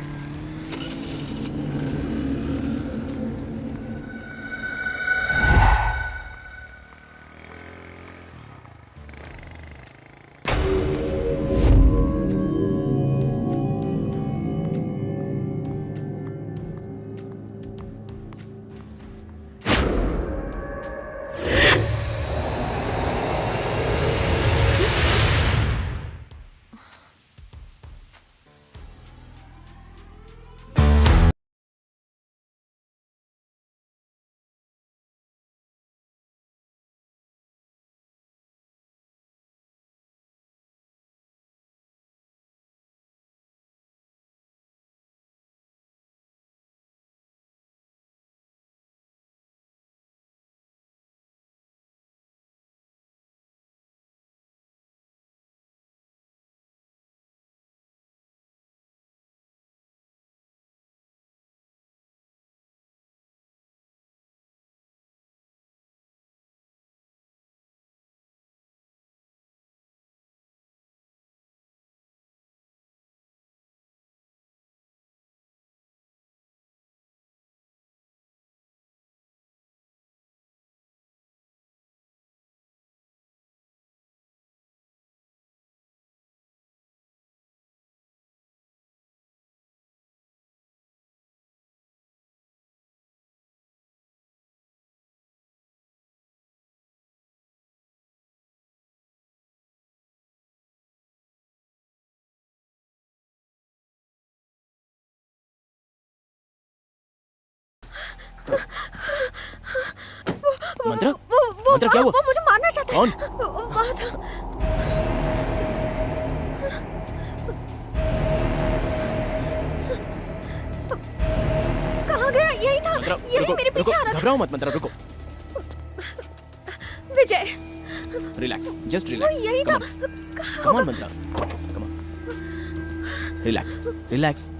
मंत्रा? मंत्रा क्या हुआ? वो मुझे मारना चाहता है। कौन? वहाँ था। कहाँ गया? यही था। मंत्रा, यही रुको, मेरे पीछे आ रहा था। घबराओ मत मंत्रा, रुको। विजय। रिलैक्स, जस्ट वो रिलैक्स। यही था। Come on Mantra, come on. Relax, relax.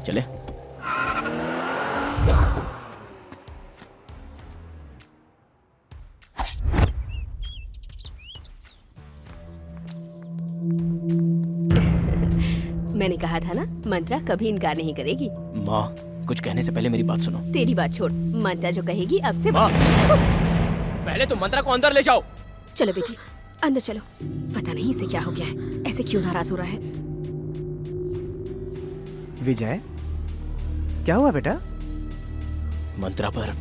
चले। मैंने कहा था ना, मंत्रा कभी इनकार नहीं करेगी। माँ, कुछ कहने से पहले मेरी बात सुनो। तेरी बात छोड़, मंत्रा जो कहेगी अब से माँ, पहले तुम मंत्रा को अंदर ले जाओ। चलो बेटी, अंदर चलो। पता नहीं इसे क्या हो गया है, ऐसे क्यों नाराज हो रहा है। विजय, क्या हुआ बेटा? मंत्रा पर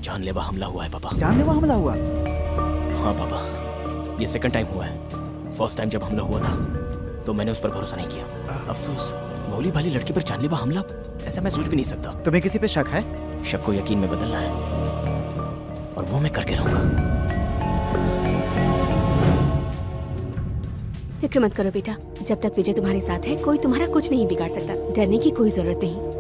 जानलेवा हमला हुआ है पापा। जानलेवा हमला हुआ? हाँ पापा, ये सेकंड टाइम हुआ है। फर्स्ट टाइम जब हमला हुआ था तो मैंने उस पर भरोसा नहीं किया। अफसोस, भोली भाली लड़की पर जानलेवा हमला, ऐसा मैं सोच भी नहीं सकता। तुम्हें किसी पे शक है? शक को यकीन में बदलना है और वो मैं करके रहूंगा। फिक्र मत करो बेटा, जब तक विजय तुम्हारे साथ है कोई तुम्हारा कुछ नहीं बिगाड़ सकता। डरने की कोई जरूरत नहीं।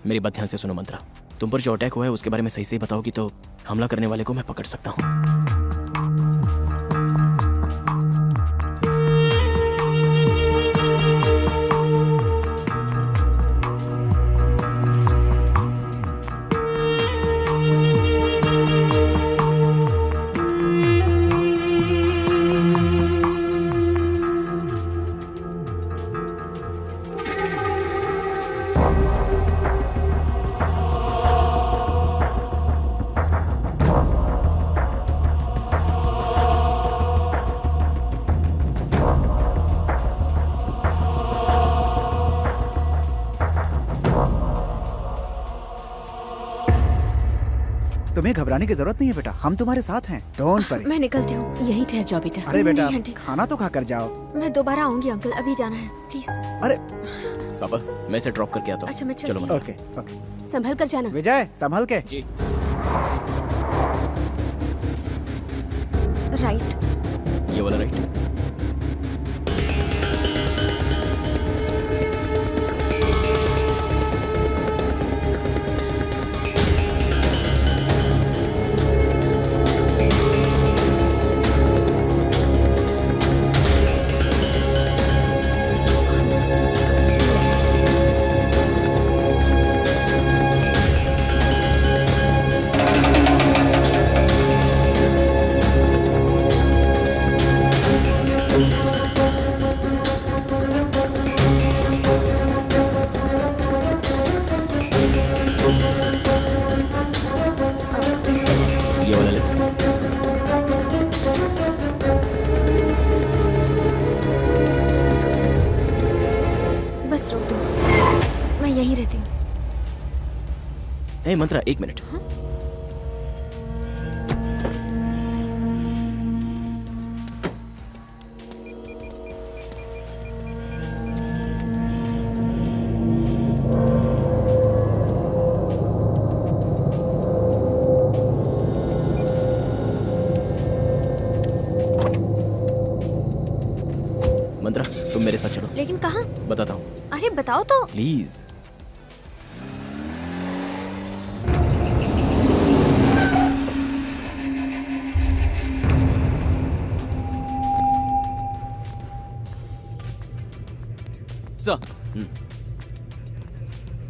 मेरी बात ध्यान से सुनो मंत्रा, तुम पर जो अटैक हुआ है उसके बारे में सही से बताओगी तो हमला करने वाले को मैं पकड़ सकता हूँ। तुम्हें घबराने की जरूरत नहीं है बेटा, हम तुम्हारे साथ हैं। Don't worry. मैं निकलती हूँ। यही ठहर जाओ बेटा। अरे बेटा नहीं, आंटी। खाना तो खा कर जाओ। मैं दोबारा आऊंगी अंकल, अभी जाना है प्लीज। अरे पापा मैं इसे ड्रॉप करके आता हूँ। अच्छा, मैं चलो चलती मंत्रा। Okay okay. संभल कर जाना। विजय संभल के। जी। राइट। ये वाला राइट। ये वाला लेफ्ट। बस रोक दो, मैं यहीं रहती हूँ। ए मंत्रा एक मिनट। मंत्रा तुम मेरे साथ चलो। लेकिन कहाँ? बताता हूँ अरे बताओ तो। प्लीज।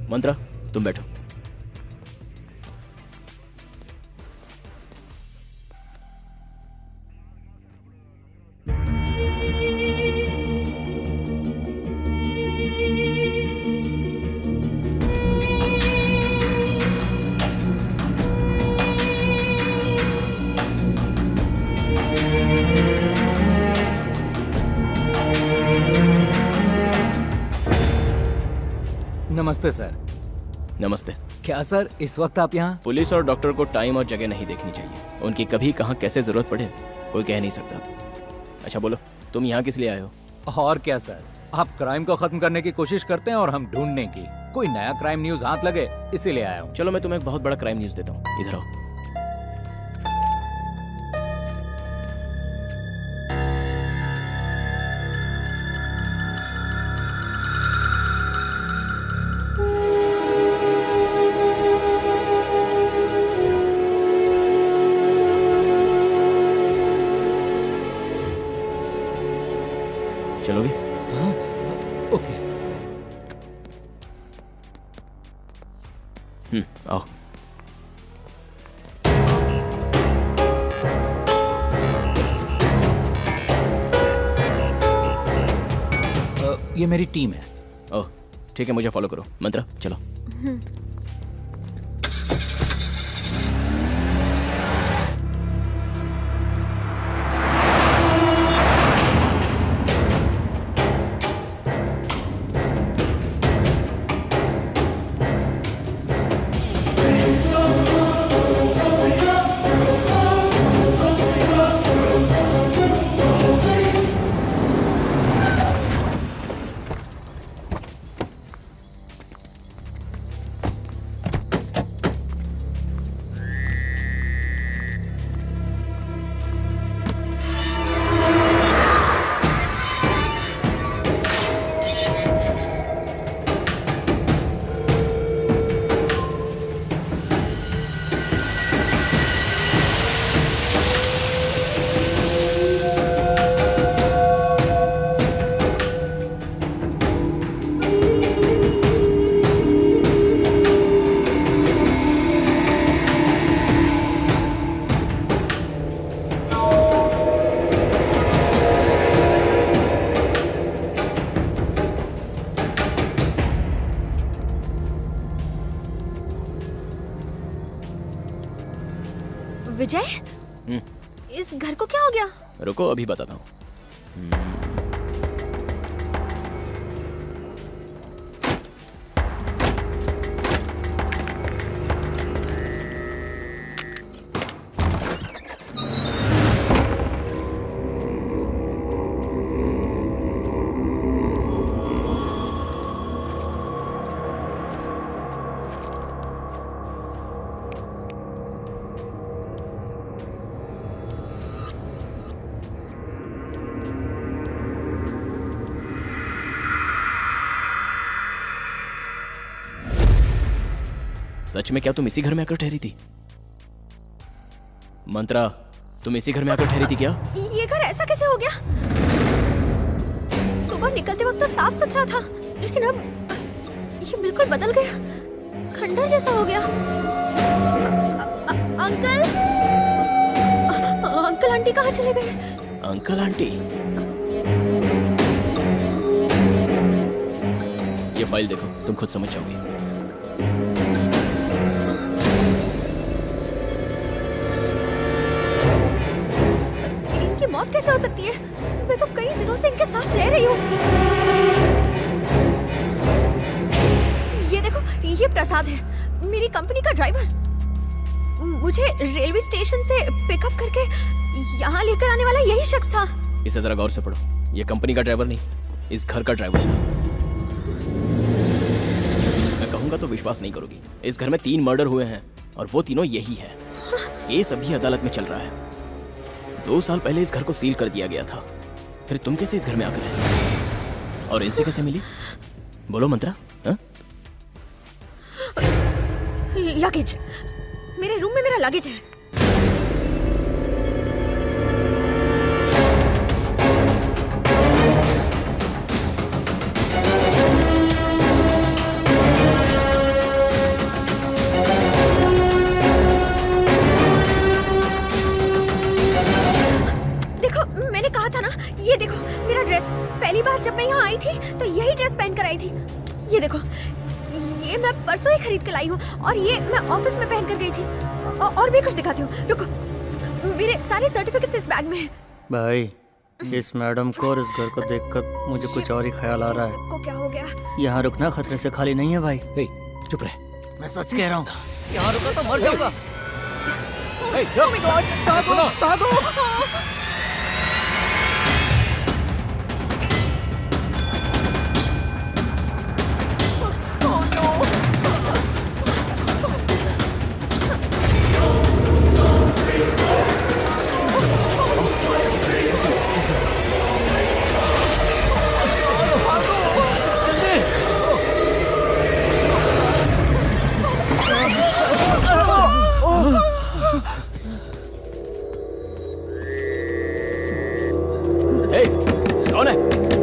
मंत्रा तुम बैठो। नमस्ते सर। नमस्ते। क्या सर इस वक्त आप यहाँ? पुलिस और डॉक्टर को टाइम और जगह नहीं देखनी चाहिए, उनकी कभी कहाँ कैसे जरूरत पड़े कोई कह नहीं सकता। अच्छा बोलो तुम यहाँ किस लिए आए हो? और क्या सर, आप क्राइम को खत्म करने की कोशिश करते हैं और हम ढूंढने की। कोई नया क्राइम न्यूज हाथ लगे इसीलिए आया हूँ। चलो मैं तुम्हें एक बहुत बड़ा क्राइम न्यूज देता हूँ, इधर आओ। चलोगे? हाँ, ओके। आओ। ये मेरी टीम है। ओह ठीक है, मुझे फॉलो करो। मंत्रा चलो। विजय, इस घर को क्या हो गया? रुको अभी बताता हूँ। सच में क्या तुम इसी घर में आकर ठहरी थी? मंत्रा, तुम इसी घर में आकर ठहरी थी क्या? ये घर ऐसा कैसे हो गया? सुबह निकलते वक्त तो साफ सुथरा था, लेकिन अब ये बिल्कुल बदल गया, खंडर जैसा हो गया। अंकल, अंकल आंटी कहाँ चले गए? Uncle aunty? ये फाइल देखो, तुम खुद समझ जाओगी। इनकी मौत कैसे हो सकती है? मैं तो कई दिनों से इनके साथ रह रही हूँ। ये देखो, ये प्रसाद है, मेरी कंपनी का ड्राइवर। मुझे रेलवे स्टेशन से पिकअप करके यहाँ लेकर आने वाला यही शख्स था। इसे जरा गौर से पढ़ो, ये कंपनी का ड्राइवर नहीं, इस घर का ड्राइवर था। मैं कहूंगा तो विश्वास नहीं करोगी, इस घर में 3 मर्डर हुए हैं और वो तीनों यही है। केस अभी अदालत में चल रहा है। 2 साल पहले इस घर को सील कर दिया गया था, फिर तुम कैसे इस घर में आकर रह सकते? और इनसे कैसे मिली? बोलो मंत्रा। लगेज, मेरे रूम में मेरा लगेज है। देखो, मैंने कहा था ना, ये देखो मेरा ड्रेस। पहली बार जब मैं यहाँ आई थी तो यही ड्रेस पहन कर आई थी। ये देखो, ये मैं परसों ही खरीद के लाई हूँ और ये मैं ऑफिस में पहन कर गई थी। और भी कुछ दिखाती हूँ, रुको। मेरे सारे सर्टिफिकेट्स इस बैग में हैं। भाई, इस मैडम को और इस घर को देखकर मुझे कुछ और ही ख्याल आ रहा है। को क्या हो गया? यहाँ रुकना खतरे से खाली नहीं है भाई। चुप रहे, मैं सच कह रहा हूँ, यहाँ रुका तो मर जाऊंगा। भागो! कौन है?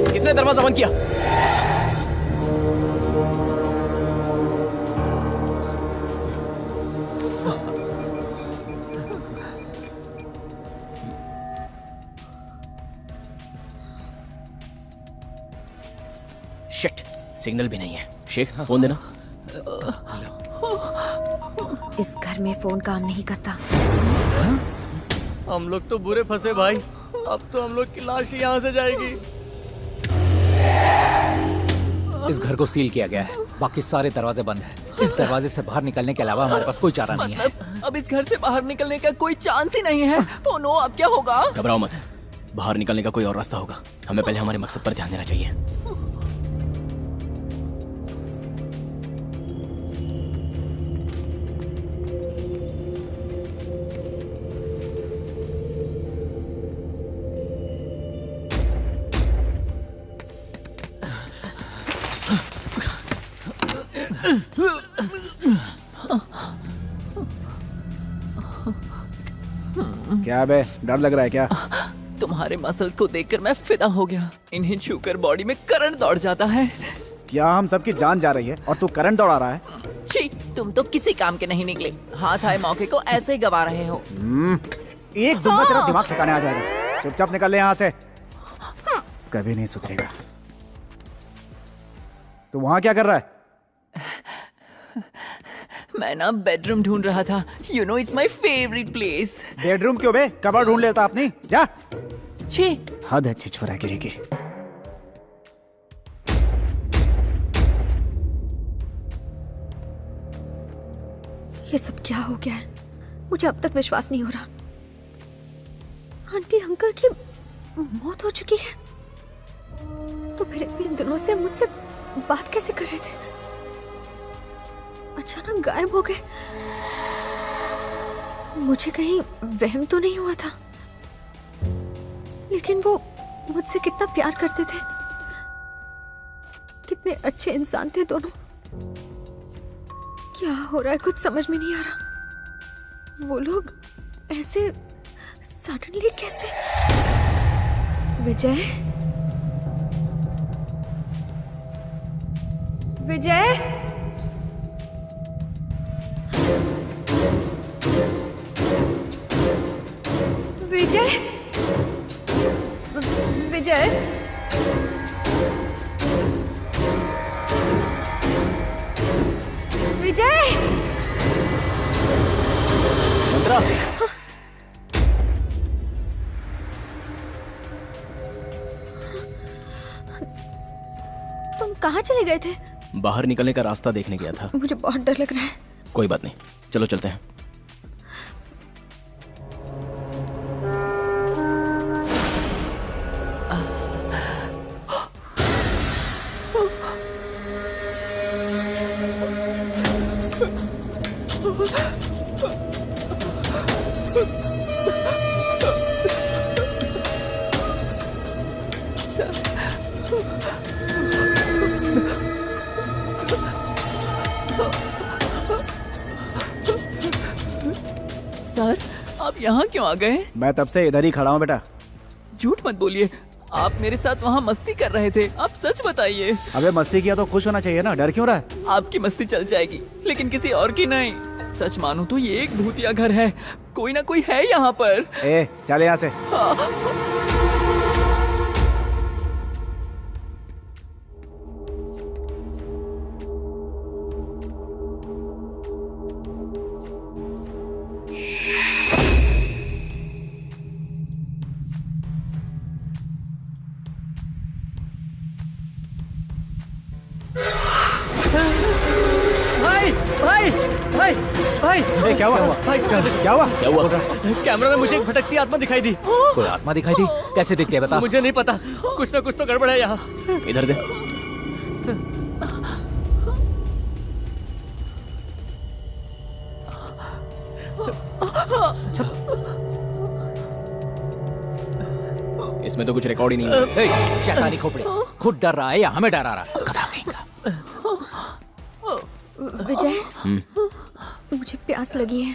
किसने दरवाजा बंद किया? शिट, सिग्नल भी नहीं है। शेख, फोन देना। इस घर में फोन काम नहीं करता। हम लोग तो बुरे फंसे भाई, अब तो हम लोग की लाश ही यहाँ से जाएगी। इस घर को सील किया गया है, बाकी सारे दरवाजे बंद हैं। इस दरवाजे से बाहर निकलने के अलावा हमारे पास कोई चारा नहीं है। अब इस घर से बाहर निकलने का कोई चांस ही नहीं है। तो नो, अब क्या होगा? घबराओ मत, बाहर निकलने का कोई और रास्ता होगा। हमें पहले हमारे मकसद पर ध्यान देना चाहिए। क्या बे, डर लग रहा है क्या? तुम्हारे मसल्स को देखकर मैं फिदा हो गया। इन्हें छूकर बॉडी में करंट दौड़ जाता है। क्या हम सबकी जान जा रही है और तू करंट दौड़ा रहा है? छी, तुम तो किसी काम के नहीं निकले। हाथ आए मौके को ऐसे ही गवा रहे हो। एक दिन में तेरा दिमाग ठिकाने आ जाएगा। चुपचाप निकल ले यहाँ से, कभी नहीं सुधरेगा। तू वहाँ क्या कर रहा है? मैं ना बेडरूम ढूंढ रहा था। You know, it's my favourite place. Bedroom क्यों बे? कबर्ड ढूंढ लेता अपनी। जा। छी, हद है छिछोरागिरी की। ये सब क्या हो गया है? मुझे अब तक विश्वास नहीं हो रहा। आंटी अंकल की मौत हो चुकी है, तो फिर इतने दिनों से मुझसे बात कैसे कर रहे थे? अचानक गायब हो गए। मुझे कहीं वहम तो नहीं हुआ था? लेकिन वो मुझसे कितना प्यार करते थे, कितने अच्छे इंसान थे दोनों। क्या हो रहा है कुछ समझ में नहीं आ रहा। वो लोग ऐसे सडनली कैसे? विजय, विजय, विजय, विजय, विजय। मंत्रा, तुम कहाँ चले गए थे? बाहर निकलने का रास्ता देखने गया था। मुझे बहुत डर लग रहा है। कोई बात नहीं, चलो चलते हैं। सर, आप यहाँ क्यों आ गए? मैं तब से इधर ही खड़ा हूँ बेटा। झूठ मत बोलिए, आप मेरे साथ वहाँ मस्ती कर रहे थे। आप सच बताइए। अबे मस्ती किया तो खुश होना चाहिए ना, डर क्यों रहा है? आपकी मस्ती चल जाएगी, लेकिन किसी और की नहीं। सच मानो तो ये एक भूतिया घर है, कोई ना कोई है यहाँ पर। ए, चल यहाँ से। भाई क्या हुआ? भाई क्या हुआ? कैमरा में मुझे एक भटकती आत्मा दिखाई दी। कोई आत्मा दिखाई दी? कैसे दिखती है बता। मुझे नहीं पता, कुछ ना कुछ तो गड़बड़ है यहाँ। इधर दे। इसमें तो कुछ रिकॉर्ड ही नहीं है। शैतानी खोपड़ी, खुद डर रहा है या हमें डरा रहा है? गधा कहीं का। विजय, मुझे प्यास लगी है।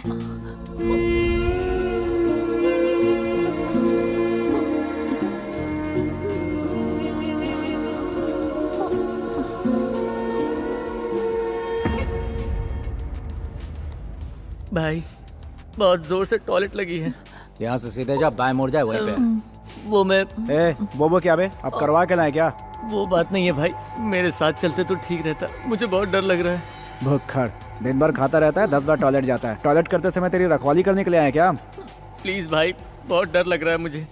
भाई बहुत जोर से टॉयलेट लगी है। यहाँ से सीधे जा, बाएं मुड़ जाए वहीं पे। वो मैं वो क्या बे, अब करवा के लाए क्या? वो बात नहीं है भाई, मेरे साथ चलते तो ठीक रहता। मुझे बहुत डर लग रहा है। भुक्खड़, दिन भर खाता रहता है, 10 बार टॉयलेट जाता है। टॉयलेट करते समय तेरी रखवाली करने के लिए आए क्या? प्लीज भाई, बहुत डर लग रहा है मुझे।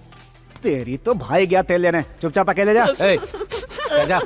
तेरी तो भाई गया तेल लेने, चुपचाप अकेले जा। जा।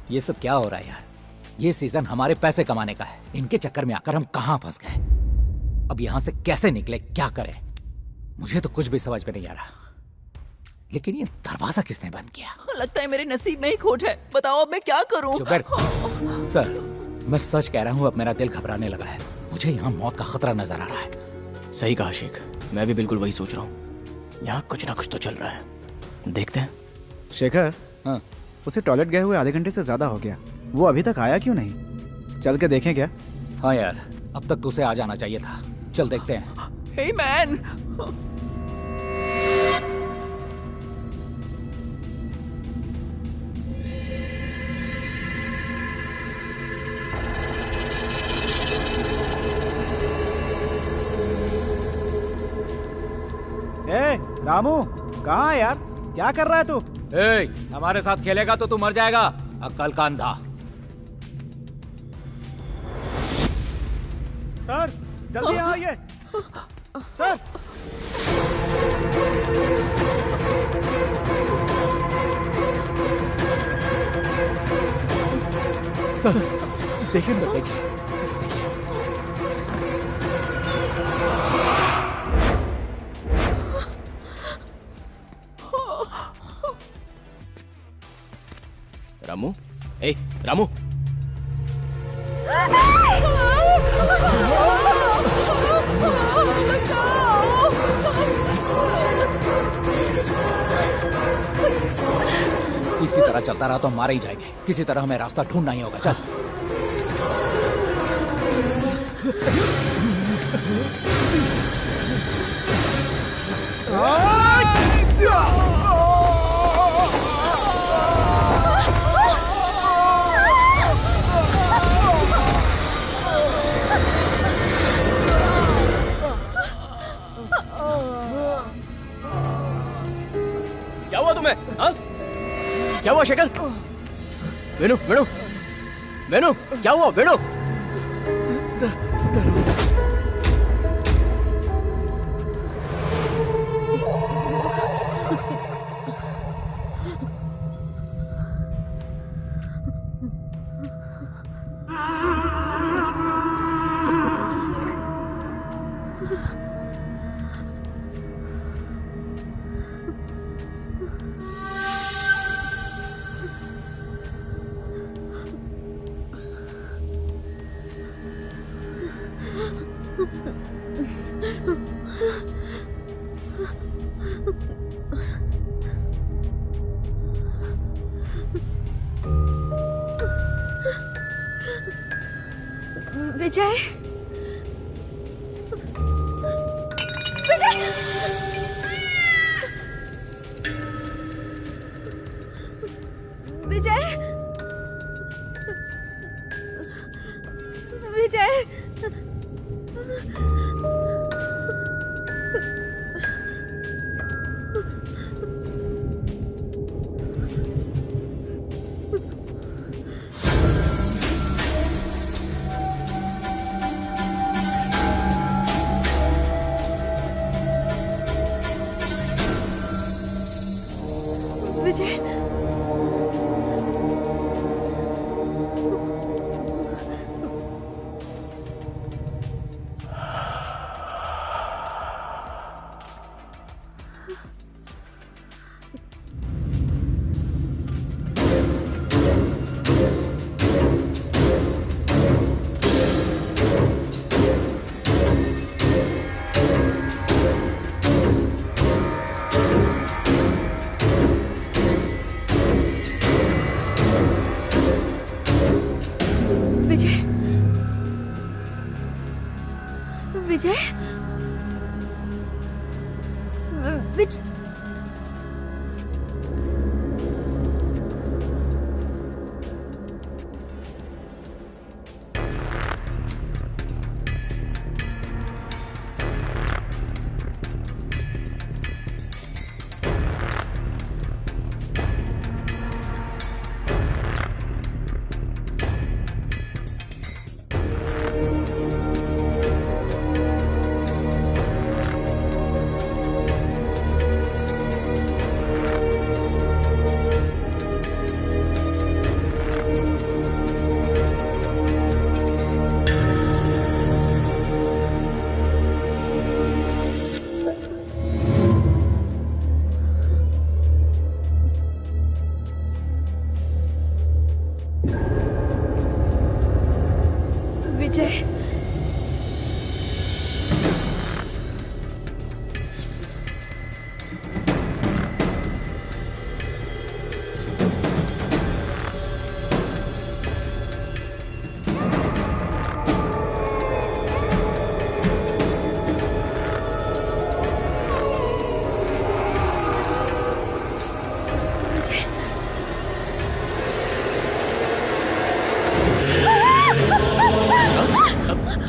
ये सब क्या हो रहा है यार? ये सीजन हमारे पैसे कमाने का है, इनके चक्कर में आकर हम कहां फंस गए। अब यहाँ से कैसे निकले, क्या करें? मुझे तो कुछ भी समझ में नहीं आ रहा। लेकिन ये दरवाजा किसने बंद किया? लगता है मेरे नसीब में ही खोट है। बताओ अब मैं क्या करूं? सर, मैं सच कह रहा हूँ, अब मेरा दिल घबराने लगा है। मुझे यहाँ मौत का खतरा नजर आ रहा है। सही कहा शेख, मैं भी बिल्कुल वही सोच रहा हूँ। यहाँ कुछ ना कुछ तो चल रहा है, देखते हैं। शेखर, हाँ, उसे टॉयलेट गए हुए आधे घंटे से ज्यादा हो गया, वो अभी तक आया क्यों नहीं? चल के देखें क्या? हाँ यार, अब तक तो उसे आ जाना चाहिए था। चल देखते हैं। हे मैन, रामू, कहाँ है यार? क्या कर रहा है तू? हमारे साथ खेलेगा तो तू मर जाएगा, अक्ल का अंधा। सर, जल्दी आइए। सर, देखिए सर, देखिए। रामू, ए रामू, इसी तरह चलता रहा तो हम मारे ही जाएंगे। किसी तरह हमें रास्ता ढूंढना ही होगा। चल। क्या हुआ तुम्हें? हाँ? क्या हुआ शेखर? वेणु, वेणु, वेणु, क्या हुआ वेणु? विजय, विजय, विजय, विजय, विजय, विजय,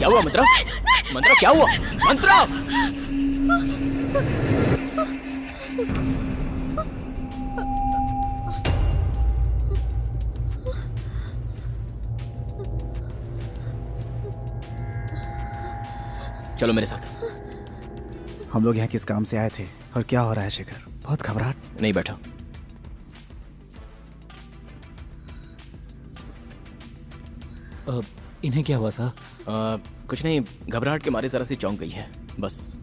क्या हुआ मंत्रा? मंत्रा क्या हुआ? मंत्रा! चलो मेरे साथ। हम लोग यहाँ किस काम से आए थे और क्या हो रहा है शेखर? बहुत घबराहट। नहीं बैठा। इन्हें क्या हुआ सर? कुछ नहीं, घबराहट के मारे जरा सी चौंक गई है बस।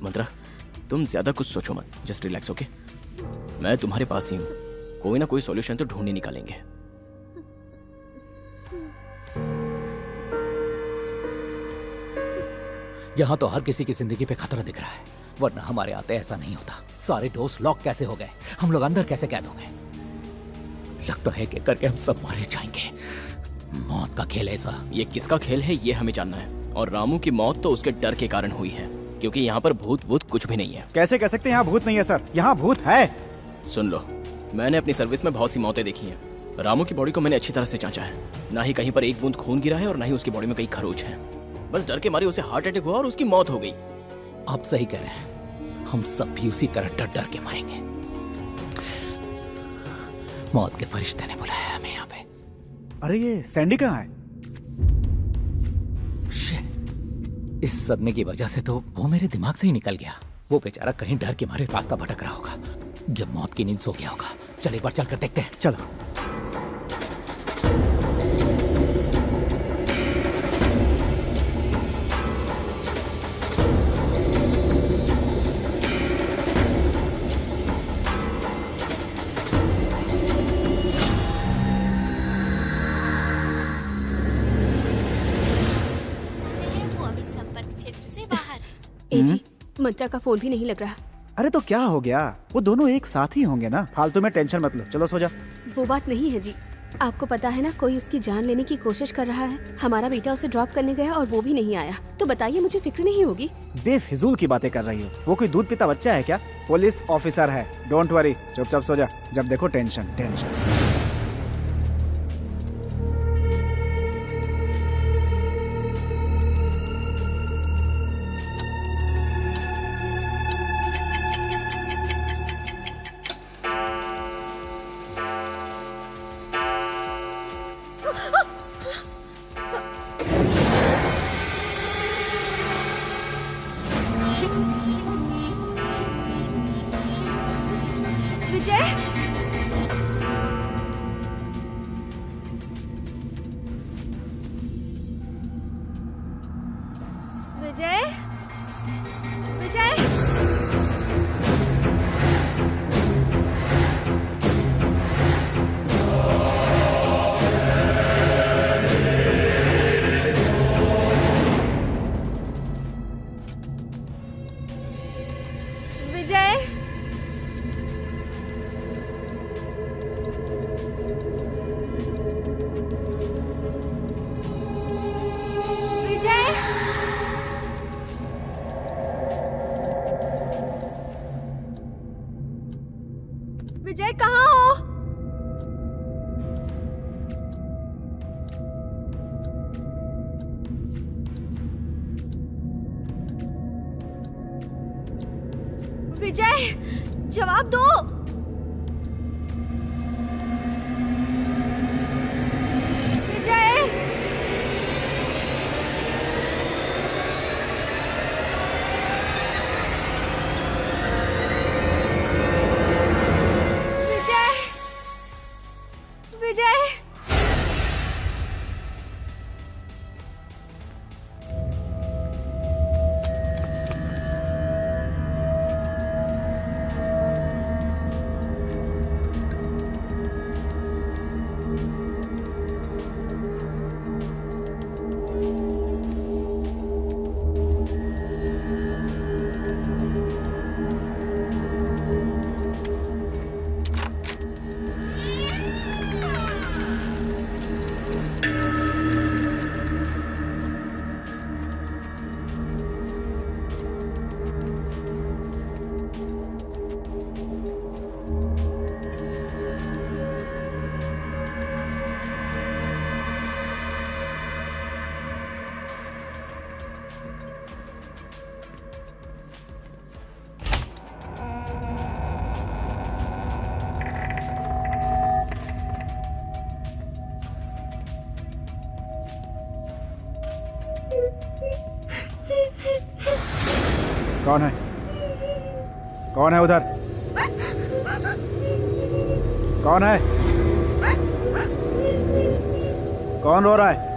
मंत्रा, तुम ज्यादा कुछ सोचो मत, जस्ट रिलैक्स, ओके? मैं तुम्हारे पास ही हूँ, कोई ना कोई सॉल्यूशन तो ढूंढ ही निकालेंगे। यहाँ तो हर किसी की जिंदगी पे खतरा दिख रहा है, वरना हमारे आते ऐसा नहीं होता। सारे डोर्स लॉक कैसे हो गए? हम लोग अंदर कैसे कैद हो गए? लगता है कि करके हम सब मारे जाएंगे। मौत का खेल ऐसा। ये किसका खेल है ये हमें जानना है, और रामू की मौत तो उसके डर के कारण हुई है, क्योंकि यहाँ पर भूत वूत कुछ भी नहीं है। कैसे कह सकते हैं यहाँ भूत नहीं है सर? यहाँ भूत है। सुन लो, मैंने अपनी सर्विस में बहुत सी मौतें देखी हैं। रामू की बॉडी को मैंने अच्छी तरह से जांचा है, ना ही कहीं पर एक बूंद खून गिरा है और ना ही उसकी बॉडी में कई खरोच हैं। बस डर के मारे उसे हार्ट अटैक हुआ और उसकी मौत हो गई। आप सही कह रहे हैं, हम सब भी उसी तरह डर डर के मरेंगे। मौत के फरिश्ते ने बुलाया हमें यहाँ पे। अरे ये सैंडी कहाँ है? इस सदमे की वजह से तो वो मेरे दिमाग से ही निकल गया। वो बेचारा कहीं डर के मारे रास्ता भटक रहा होगा, जब मौत की नींद सो गया होगा। चल एक बार चलकर देखते हैं। चलो। मंत्रा का फोन भी नहीं लग रहा। अरे तो क्या हो गया, वो दोनों एक साथ ही होंगे ना। फालतू में टेंशन मत लो, चलो सो जा। वो बात नहीं है जी, आपको पता है ना, कोई उसकी जान लेने की कोशिश कर रहा है। हमारा बेटा उसे ड्रॉप करने गया और वो भी नहीं आया, तो बताइए मुझे फिक्र नहीं होगी? बेफिजूल की बातें कर रही हो। वो कोई दूध पीता बच्चा है क्या? पुलिस ऑफिसर है। डोंट वरी, चुपचाप सो जा। जब देखो टेंशन टेंशन। विजय कहाँ हो? विजय, जवाब दो। विजय, विजय, कौन है? कौन है उधर? कौन है? कौन रो रहा है?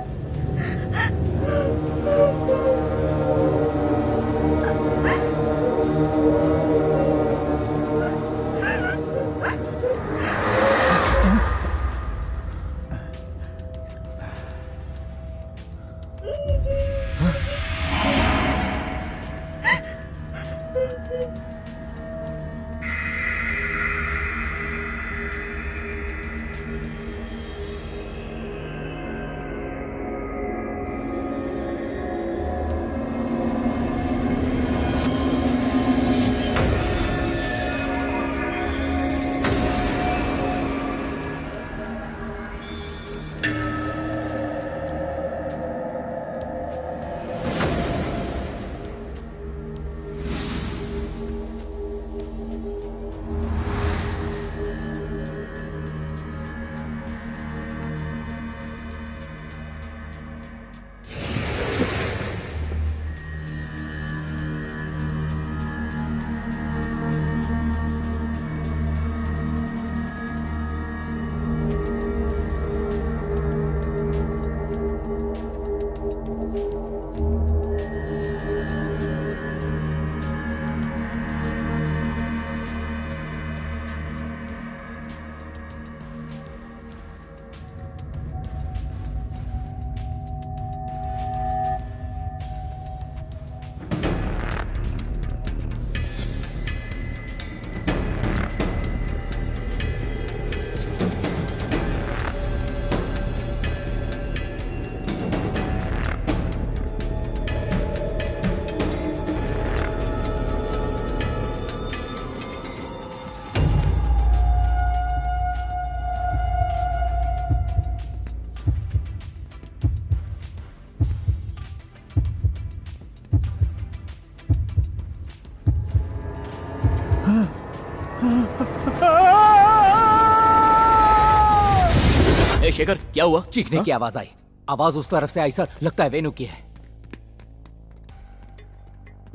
ए शेखर, क्या हुआ? चीखने की आवाज आई। आवाज उस तरफ से आई सर, लगता है वेनु की है।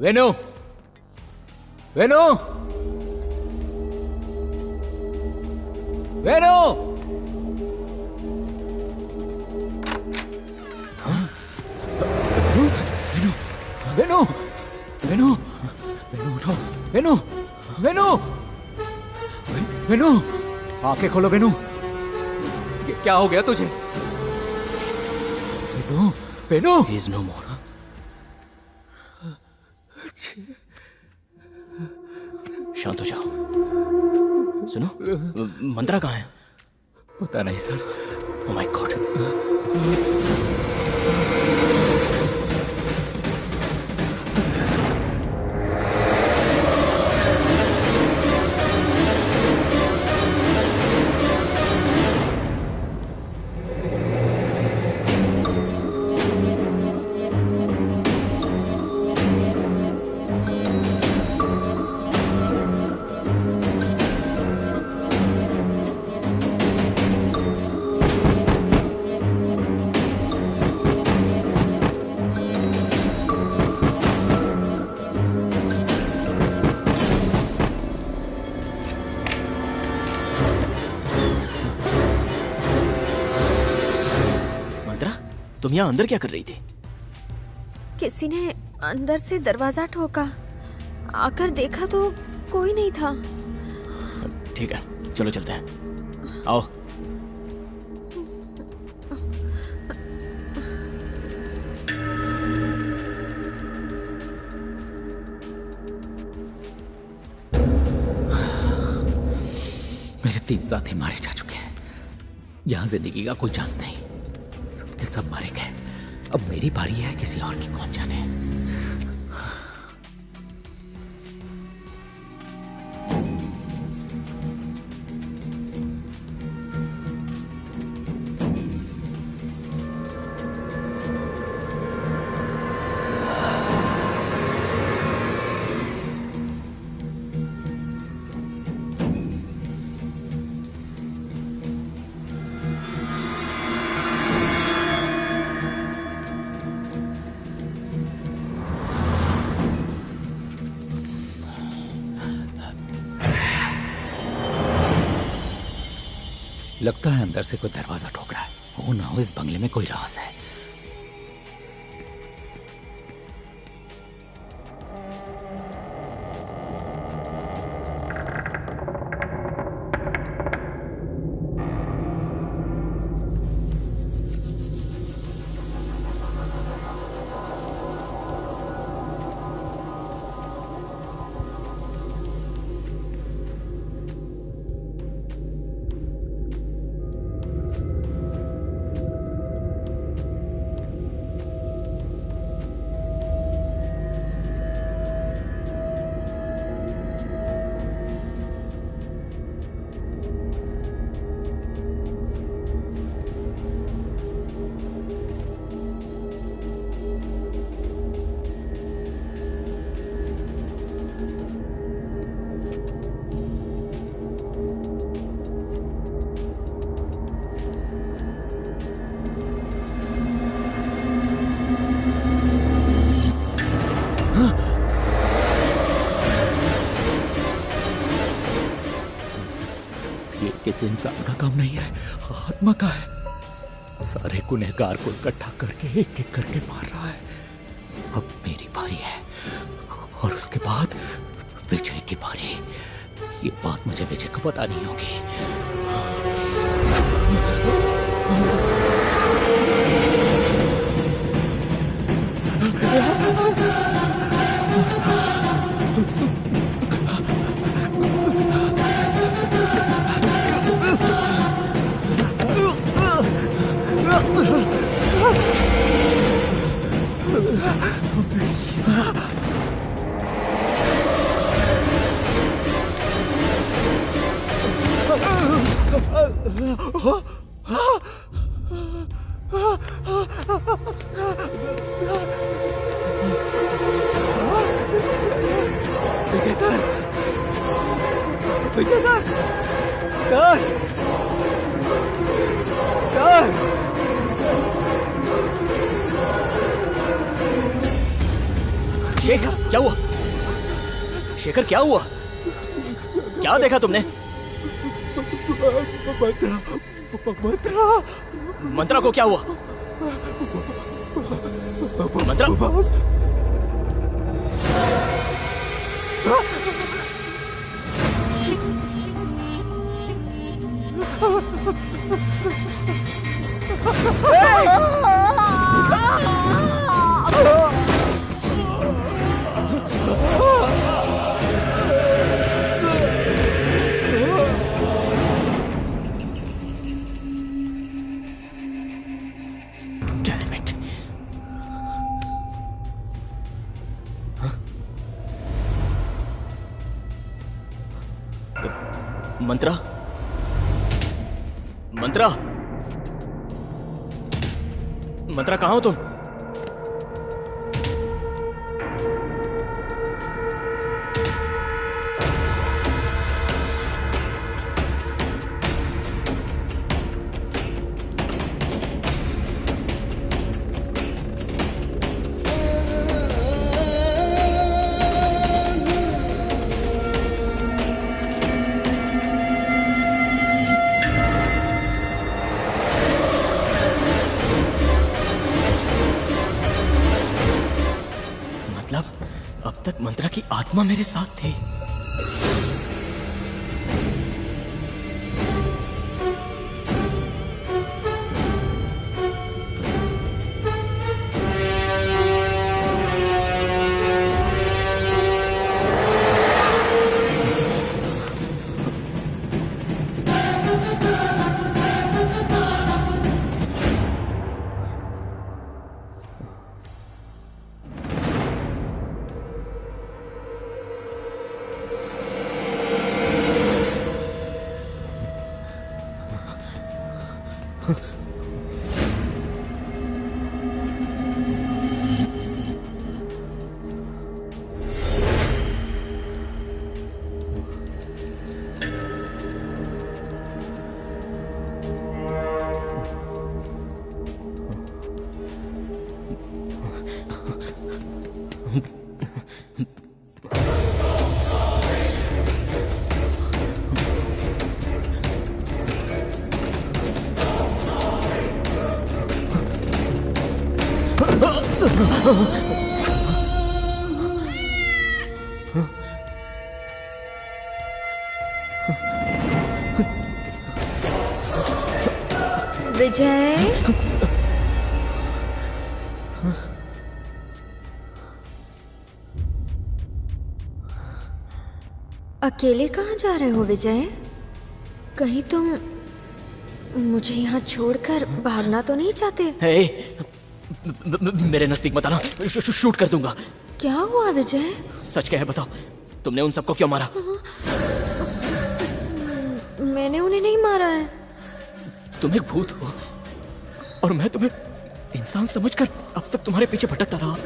वेनु, वेनु, वेनु, वेनु, वेनु, वेनु उठो, वेनु, वेनु, वेनु, आंखें खोलो वेनु। क्या हो गया तुझे? Venu, Venu, He is no more. शांत हो जाओ। सुनो, मंत्रा कहाँ है? पता नहीं सर। Oh my God. तुम यहाँ अंदर क्या कर रही थी? किसी ने अंदर से दरवाजा ठोका, आकर देखा तो कोई नहीं था। ठीक है, चलो चलते हैं। आओ। मेरे 3 साथी मारे जा चुके हैं। यहाँ जिंदगी का कोई चांस नहीं, सबके सब मारे गए। अब मेरी बारी है, किसी और की कौन जाने। लगता है अंदर से कोई दरवाजा ठोक रहा है। हो ना हो इस बंगले में कोई राज है। किसी इंसान का काम नहीं है, आत्मा का है। सारे गुनहगार को इकट्ठा करके एक एक करके मार रहा है। अब मेरी बारी है और उसके बाद विजय की बारी। ये बात मुझे विजय को पता नहीं होगी। विजय सर, विजय सर, सर, सर। शेखर, क्या हुआ? शेखर, क्या हुआ? क्या देखा तुमने? मंत्रा, मंत्रा को क्या हुआ? मंत्रा, मंत्रा, मंत्रा, मंत्रा, कहाँ हो तुम? अब तक मंत्रा की आत्मा मेरे साथ थी। विजय, अकेले कहाँ जा रहे हो विजय? कहीं तुम मुझे यहाँ छोड़कर भागना तो नहीं चाहते? मेरे नजदीक मत आना, शूट कर दूंगा। क्या हुआ विजय? सच क्या है बताओ, तुमने उन सबको क्यों मारा? मैंने उन्हें नहीं मारा है। तुम एक भूत हो और मैं तुम्हें इंसान समझकर अब तक तुम्हारे पीछे भटकता रहा।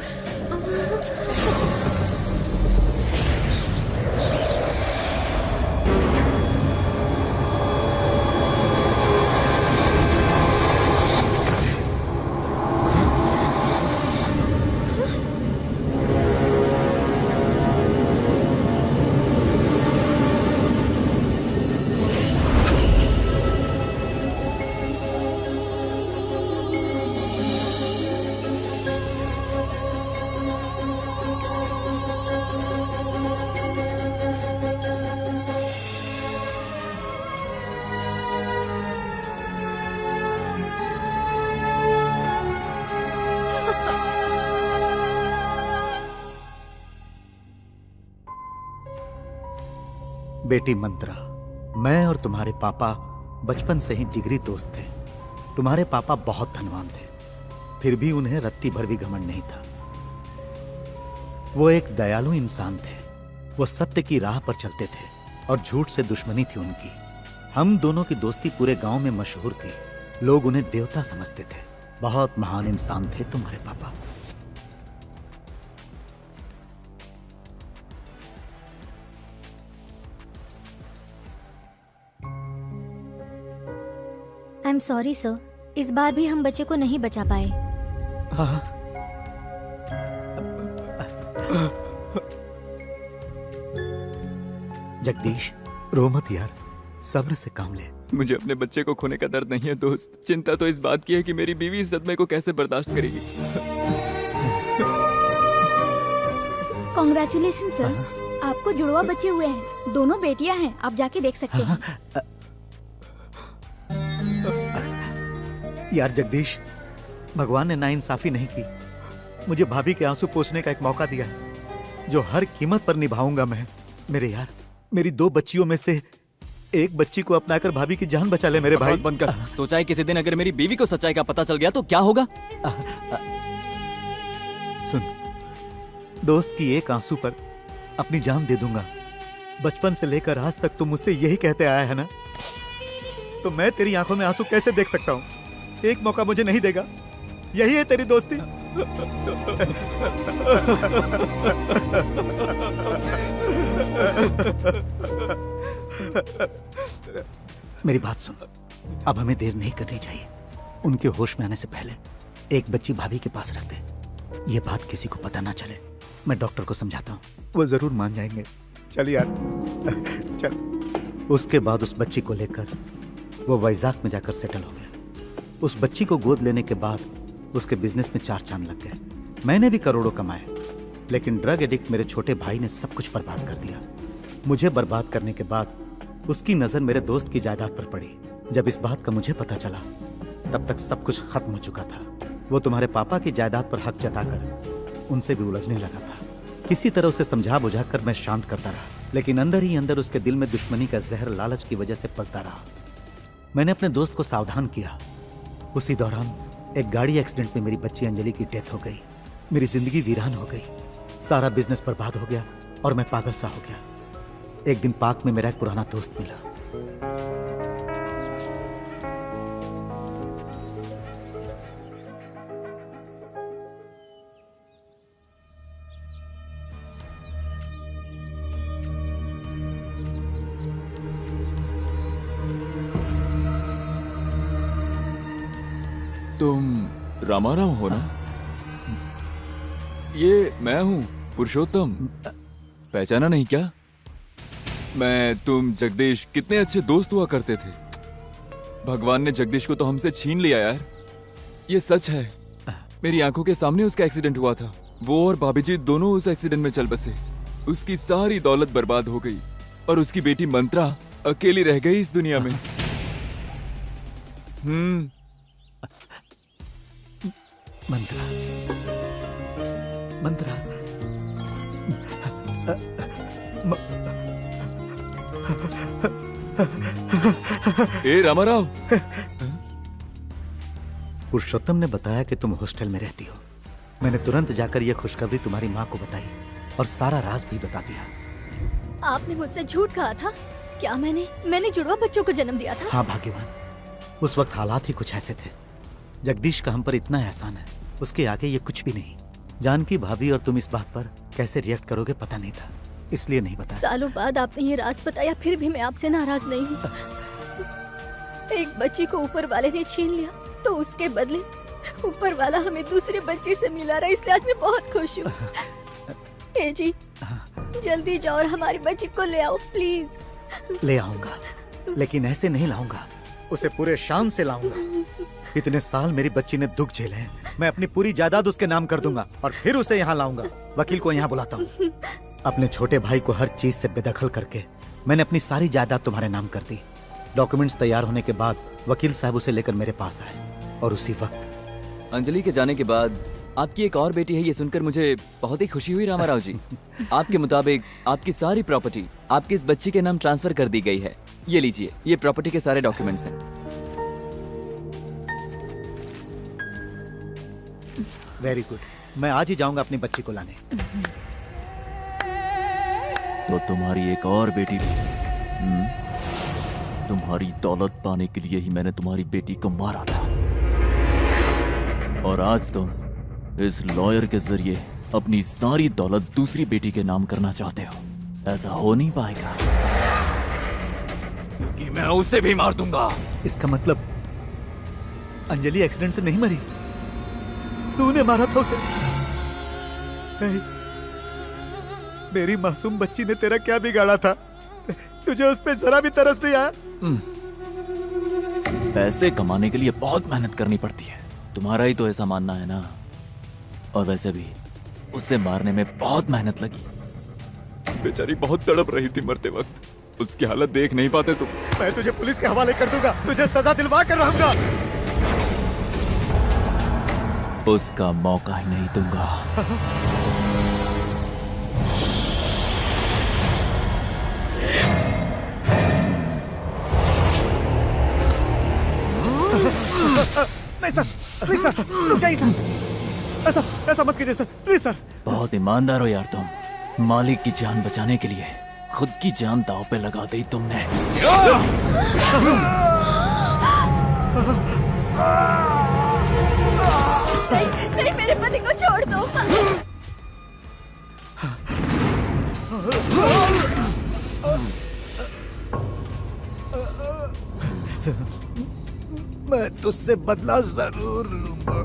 बेटी मंत्रा, मैं और तुम्हारे पापा बचपन से ही जिगरी दोस्त थे। तुम्हारे पापा बहुत धनवान थे, फिर भी उन्हें रत्ती भर भी घमंड नहीं था। वो एक दयालु इंसान थे। वो सत्य की राह पर चलते थे और झूठ से दुश्मनी थी उनकी। हम दोनों की दोस्ती पूरे गांव में मशहूर थी। लोग उन्हें देवता समझते थे। बहुत महान इंसान थे तुम्हारे पापा। आई एम सॉरी सर, इस बार भी हम बच्चे को नहीं बचा पाए। जगदीश, रो मत यार, सब्र से काम ले। मुझे अपने बच्चे को खोने का दर्द नहीं है दोस्त। चिंता तो इस बात की है कि मेरी बीवी इस सदमे को कैसे बर्दाश्त करेगी। कॉन्ग्रेचुलेशन सर, आपको जुड़वा बच्चे हुए हैं। दोनों बेटियां हैं, आप जाके देख सकते हैं। यार जगदीश, भगवान ने नाइंसाफी नहीं की। मुझे भाभी के आंसू पोंछने का एक मौका दिया है जो हर कीमत पर निभाऊंगा मैं। मेरे यार, मेरी 2 बच्चियों में से एक बच्ची को अपनाकर भाभी की जान बचा ले मेरे भाई। बंद कर। सोचा है किसी दिन अगर मेरी बीवी को सच्चाई का पता चल गया तो क्या होगा? सुन, दोस्त की एक आंसू पर अपनी जान दे दूंगा। बचपन से लेकर आज तक तुम मुझसे यही कहते आया है ना, तो मैं तेरी आंखों में आंसू कैसे देख सकता हूँ? एक मौका मुझे नहीं देगा? यही है तेरी दोस्ती? मेरी बात सुन, अब हमें देर नहीं करनी चाहिए। उनके होश में आने से पहले एक बच्ची भाभी के पास रख दे। ये बात किसी को पता ना चले। मैं डॉक्टर को समझाता हूँ, वो जरूर मान जाएंगे। चल यार, चल। उसके बाद उस बच्ची को लेकर वो वैजाग में जाकर सेटल हो गया। उस बच्ची को गोद लेने के बाद उसके बिजनेस में 4 चांद लग गए। मैंने भी करोड़ों कमाए, लेकिन ड्रग एडिक्ट मेरे छोटे भाई ने सब कुछ बर्बाद कर दिया। मुझे बर्बाद करने के बाद उसकी नजर मेरे दोस्त की जायदाद पर पड़ी। जब इस बात का मुझे पता चला, तब तक सब कुछ खत्म हो चुका था। वो तुम्हारे पापा की जायदाद पर हक जताकर उनसे भी उलझने लगा था। किसी तरह उसे समझा बुझा कर मैं शांत करता रहा, लेकिन अंदर ही अंदर उसके दिल में दुश्मनी का जहर लालच की वजह से पलता रहा। मैंने अपने दोस्त को सावधान किया। उसी दौरान एक गाड़ी एक्सीडेंट में मेरी बच्ची अंजलि की डेथ हो गई। मेरी जिंदगी वीरान हो गई। सारा बिजनेस बर्बाद हो गया और मैं पागल सा हो गया। एक दिन पार्क में मेरा एक पुराना दोस्त मिला। तुम रामाराव हो ना? ये मैं हूँ पुरुषोत्तम। पहचाना नहीं क्या? मैं, तुम, जगदीश कितने अच्छे दोस्त हुआ करते थे। भगवान ने जगदीश को तो हमसे छीन लिया यार। ये सच है। मेरी आंखों के सामने उसका एक्सीडेंट हुआ था। वो और भाभी जी दोनों उस एक्सीडेंट में चल बसे। उसकी सारी दौलत बर्बाद हो गई और उसकी बेटी मंत्रा अकेली रह गई इस दुनिया में। मंत्रा, मंत्रा, ए रामाराव, पुरुषोत्तम ने बताया कि तुम हॉस्टल में रहती हो। मैंने तुरंत जाकर यह खुशखबरी तुम्हारी माँ को बताई और सारा राज भी बता दिया। आपने मुझसे झूठ कहा था क्या? मैंने जुड़वा बच्चों को जन्म दिया था। हाँ भाग्यवान, उस वक्त हालात ही कुछ ऐसे थे। जगदीश का हम पर इतना एहसान है, उसके आगे ये कुछ भी नहीं। जानकी भाभी और तुम इस बात पर कैसे रिएक्ट करोगे पता नहीं था, इसलिए नहीं बताया। सालों बाद आपने ये राज बताया, फिर भी मैं आपसे नाराज नहीं हूँ। एक बच्ची को ऊपर वाले ने छीन लिया तो उसके बदले ऊपर वाला हमें दूसरी बच्ची से मिला रहा, इसलिए आज मैं बहुत खुश हूँ। ए जी, जल्दी जाओ और हमारी बच्ची को ले आओ प्लीज। ले आऊंगा, लेकिन ऐसे नहीं लाऊंगा, उसे पूरे शान से लाऊंगा। इतने साल मेरी बच्ची ने दुख झेले हैं, मैं अपनी पूरी जायदाद उसके नाम कर दूंगा और फिर उसे यहाँ लाऊंगा। वकील को यहाँ बुलाता हूँ। अपने छोटे भाई को हर चीज से बेदखल करके मैंने अपनी सारी जायदाद तुम्हारे नाम कर दी। डॉक्यूमेंट्स तैयार होने के बाद वकील साहब उसे लेकर मेरे पास आए और उसी वक्त अंजलि के जाने के बाद आपकी एक और बेटी है, ये सुनकर मुझे बहुत ही खुशी हुई रामाराव जी। आपके मुताबिक आपकी सारी प्रॉपर्टी आपकी इस बच्ची के नाम ट्रांसफर कर दी गई है। ये लीजिए, ये प्रॉपर्टी के सारे डॉक्यूमेंट्स हैं। वेरी गुड, मैं आज ही जाऊंगा अपनी बच्ची को लाने। तो तुम्हारी एक और बेटी भी। तुम्हारी दौलत पाने के लिए ही मैंने तुम्हारी बेटी को मारा था, और आज तुम इस लॉयर के जरिए अपनी सारी दौलत दूसरी बेटी के नाम करना चाहते हो। ऐसा हो नहीं पाएगा कि मैं उसे भी मार दूंगा। इसका मतलब अंजलि एक्सीडेंट से नहीं मरी, तूने मारा था उसे। नहीं, मेरी मासूम बच्ची ने तेरा क्या बिगाड़ा था? तुझे उस पे जरा भी तरस नहीं आया? पैसे कमाने के लिए बहुत मेहनत करनी पड़ती है, तुम्हारा ही तो ऐसा मानना है ना। और वैसे भी उसे मारने में बहुत मेहनत लगी। बेचारी बहुत तड़प रही थी मरते वक्त, उसकी हालत देख नहीं पाते तुम। मैं तुझे पुलिस के हवाले कर दूंगा, तुझे सजा दिलवा कर रहूंगा। उसका मौका ही नहीं दूंगा। नहीं सर, प्लीज सर, रुक जाइए सर। ऐसा मत कीजिए सर, प्लीज सर। बहुत ईमानदार हो यार तुम। मालिक की जान बचाने के लिए खुद की जान दांव पे लगा दी तुमने। नहीं, मेरे पति को छोड़ दो। मैं तुझसे बदला जरूर लूंगा।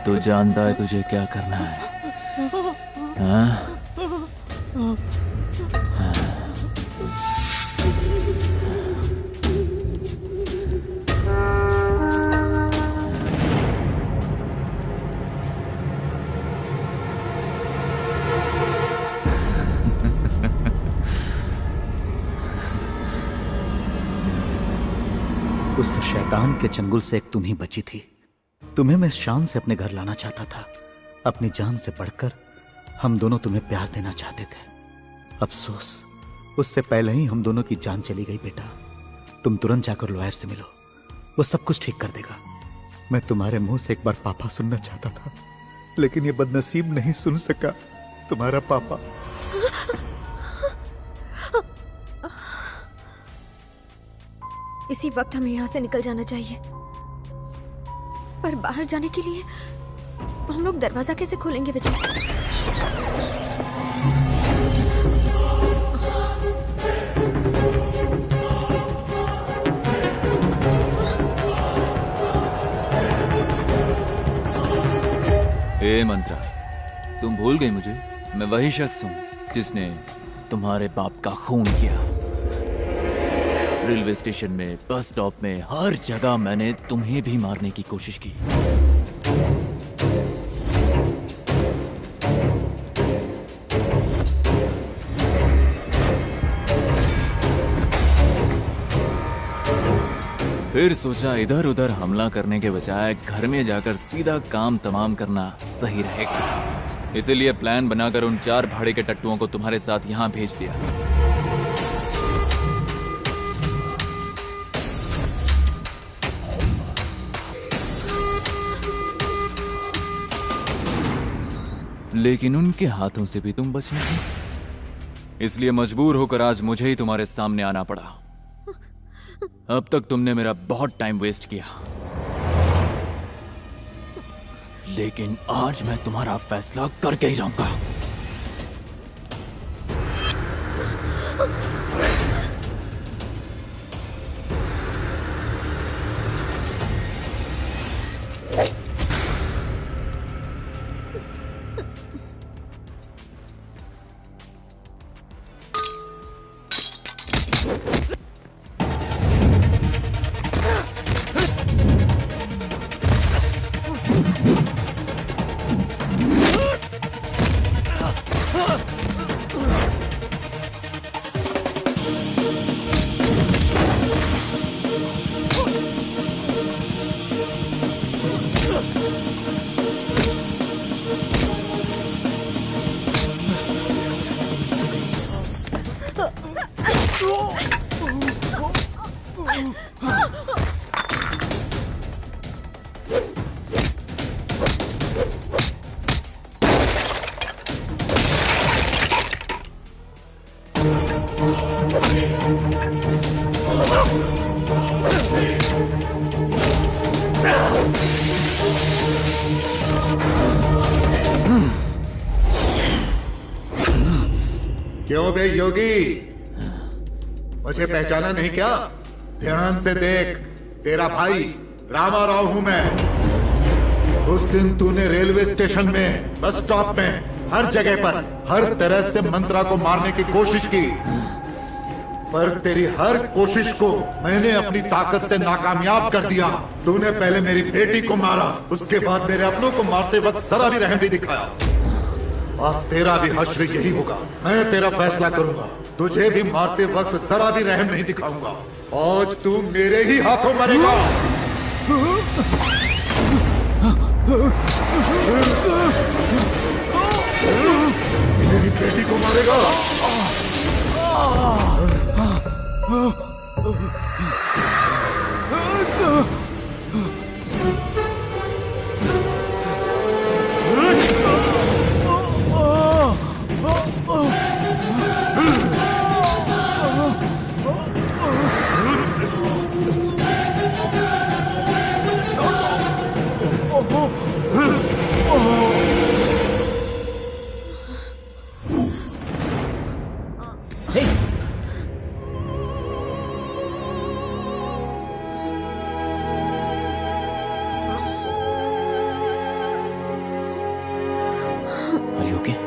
तू जानता है तुझे क्या करना है? हाँ? उस शैतान के चंगुल से एक तुम ही बची थी। तुम्हें मैं शान से अपने घर लाना चाहता था। अपनी जान से बढ़कर हम दोनों तुम्हें प्यार देना चाहते थे। अफसोस, उससे पहले ही हम दोनों की जान चली गई बेटा। तुम तुरंत जाकर लॉयर से मिलो, वो सब कुछ ठीक कर देगा। मैं तुम्हारे मुंह से एक बार पापा सुनना चाहता था, लेकिन ये बदनसीब नहीं सुन सका। तुम्हारा पापा। इसी वक्त हमें यहाँ से निकल जाना चाहिए, पर बाहर जाने के लिए हम लोग दरवाजा कैसे खोलेंगे विजय? हे मंत्रा, तुम भूल गई मुझे? मैं वही शख्स हूँ जिसने तुम्हारे बाप का खून किया। रेलवे स्टेशन में, बस स्टॉप में, हर जगह मैंने तुम्हें भी मारने की कोशिश की। फिर सोचा इधर उधर हमला करने के बजाय घर में जाकर सीधा काम तमाम करना सही रहेगा। इसीलिए प्लान बनाकर उन 4 भाड़े के टट्टुओं को तुम्हारे साथ यहाँ भेज दिया। लेकिन उनके हाथों से भी तुम बच नहीं, इसलिए मजबूर होकर आज मुझे ही तुम्हारे सामने आना पड़ा। अब तक तुमने मेरा बहुत टाइम वेस्ट किया, लेकिन आज मैं तुम्हारा फैसला करके ही रहूंगा। क्यों बे योगी, मुझे पहचाना नहीं क्या? ध्यान से देख, तेरा भाई रामा राव हूं मैं। उस दिन तूने रेलवे स्टेशन में, बस स्टॉप में, हर जगह पर हर तरह से मंत्रा को मारने की कोशिश की, पर तेरी हर कोशिश को मैंने अपनी ताकत से नाकामयाब कर दिया। तूने पहले मेरी बेटी को मारा, उसके बाद मेरे अपनों को मारते वक्त जरा भी रहम नहीं दिखाया। आज तेरा भी हश्र यही होगा। मैं तेरा फैसला करूंगा, तुझे भी मारते वक्त जरा भी रहम नहीं दिखाऊंगा। आज तू मेरे ही हाथों मरेगा। मेरी बेटी को मारेगा। Are you okay?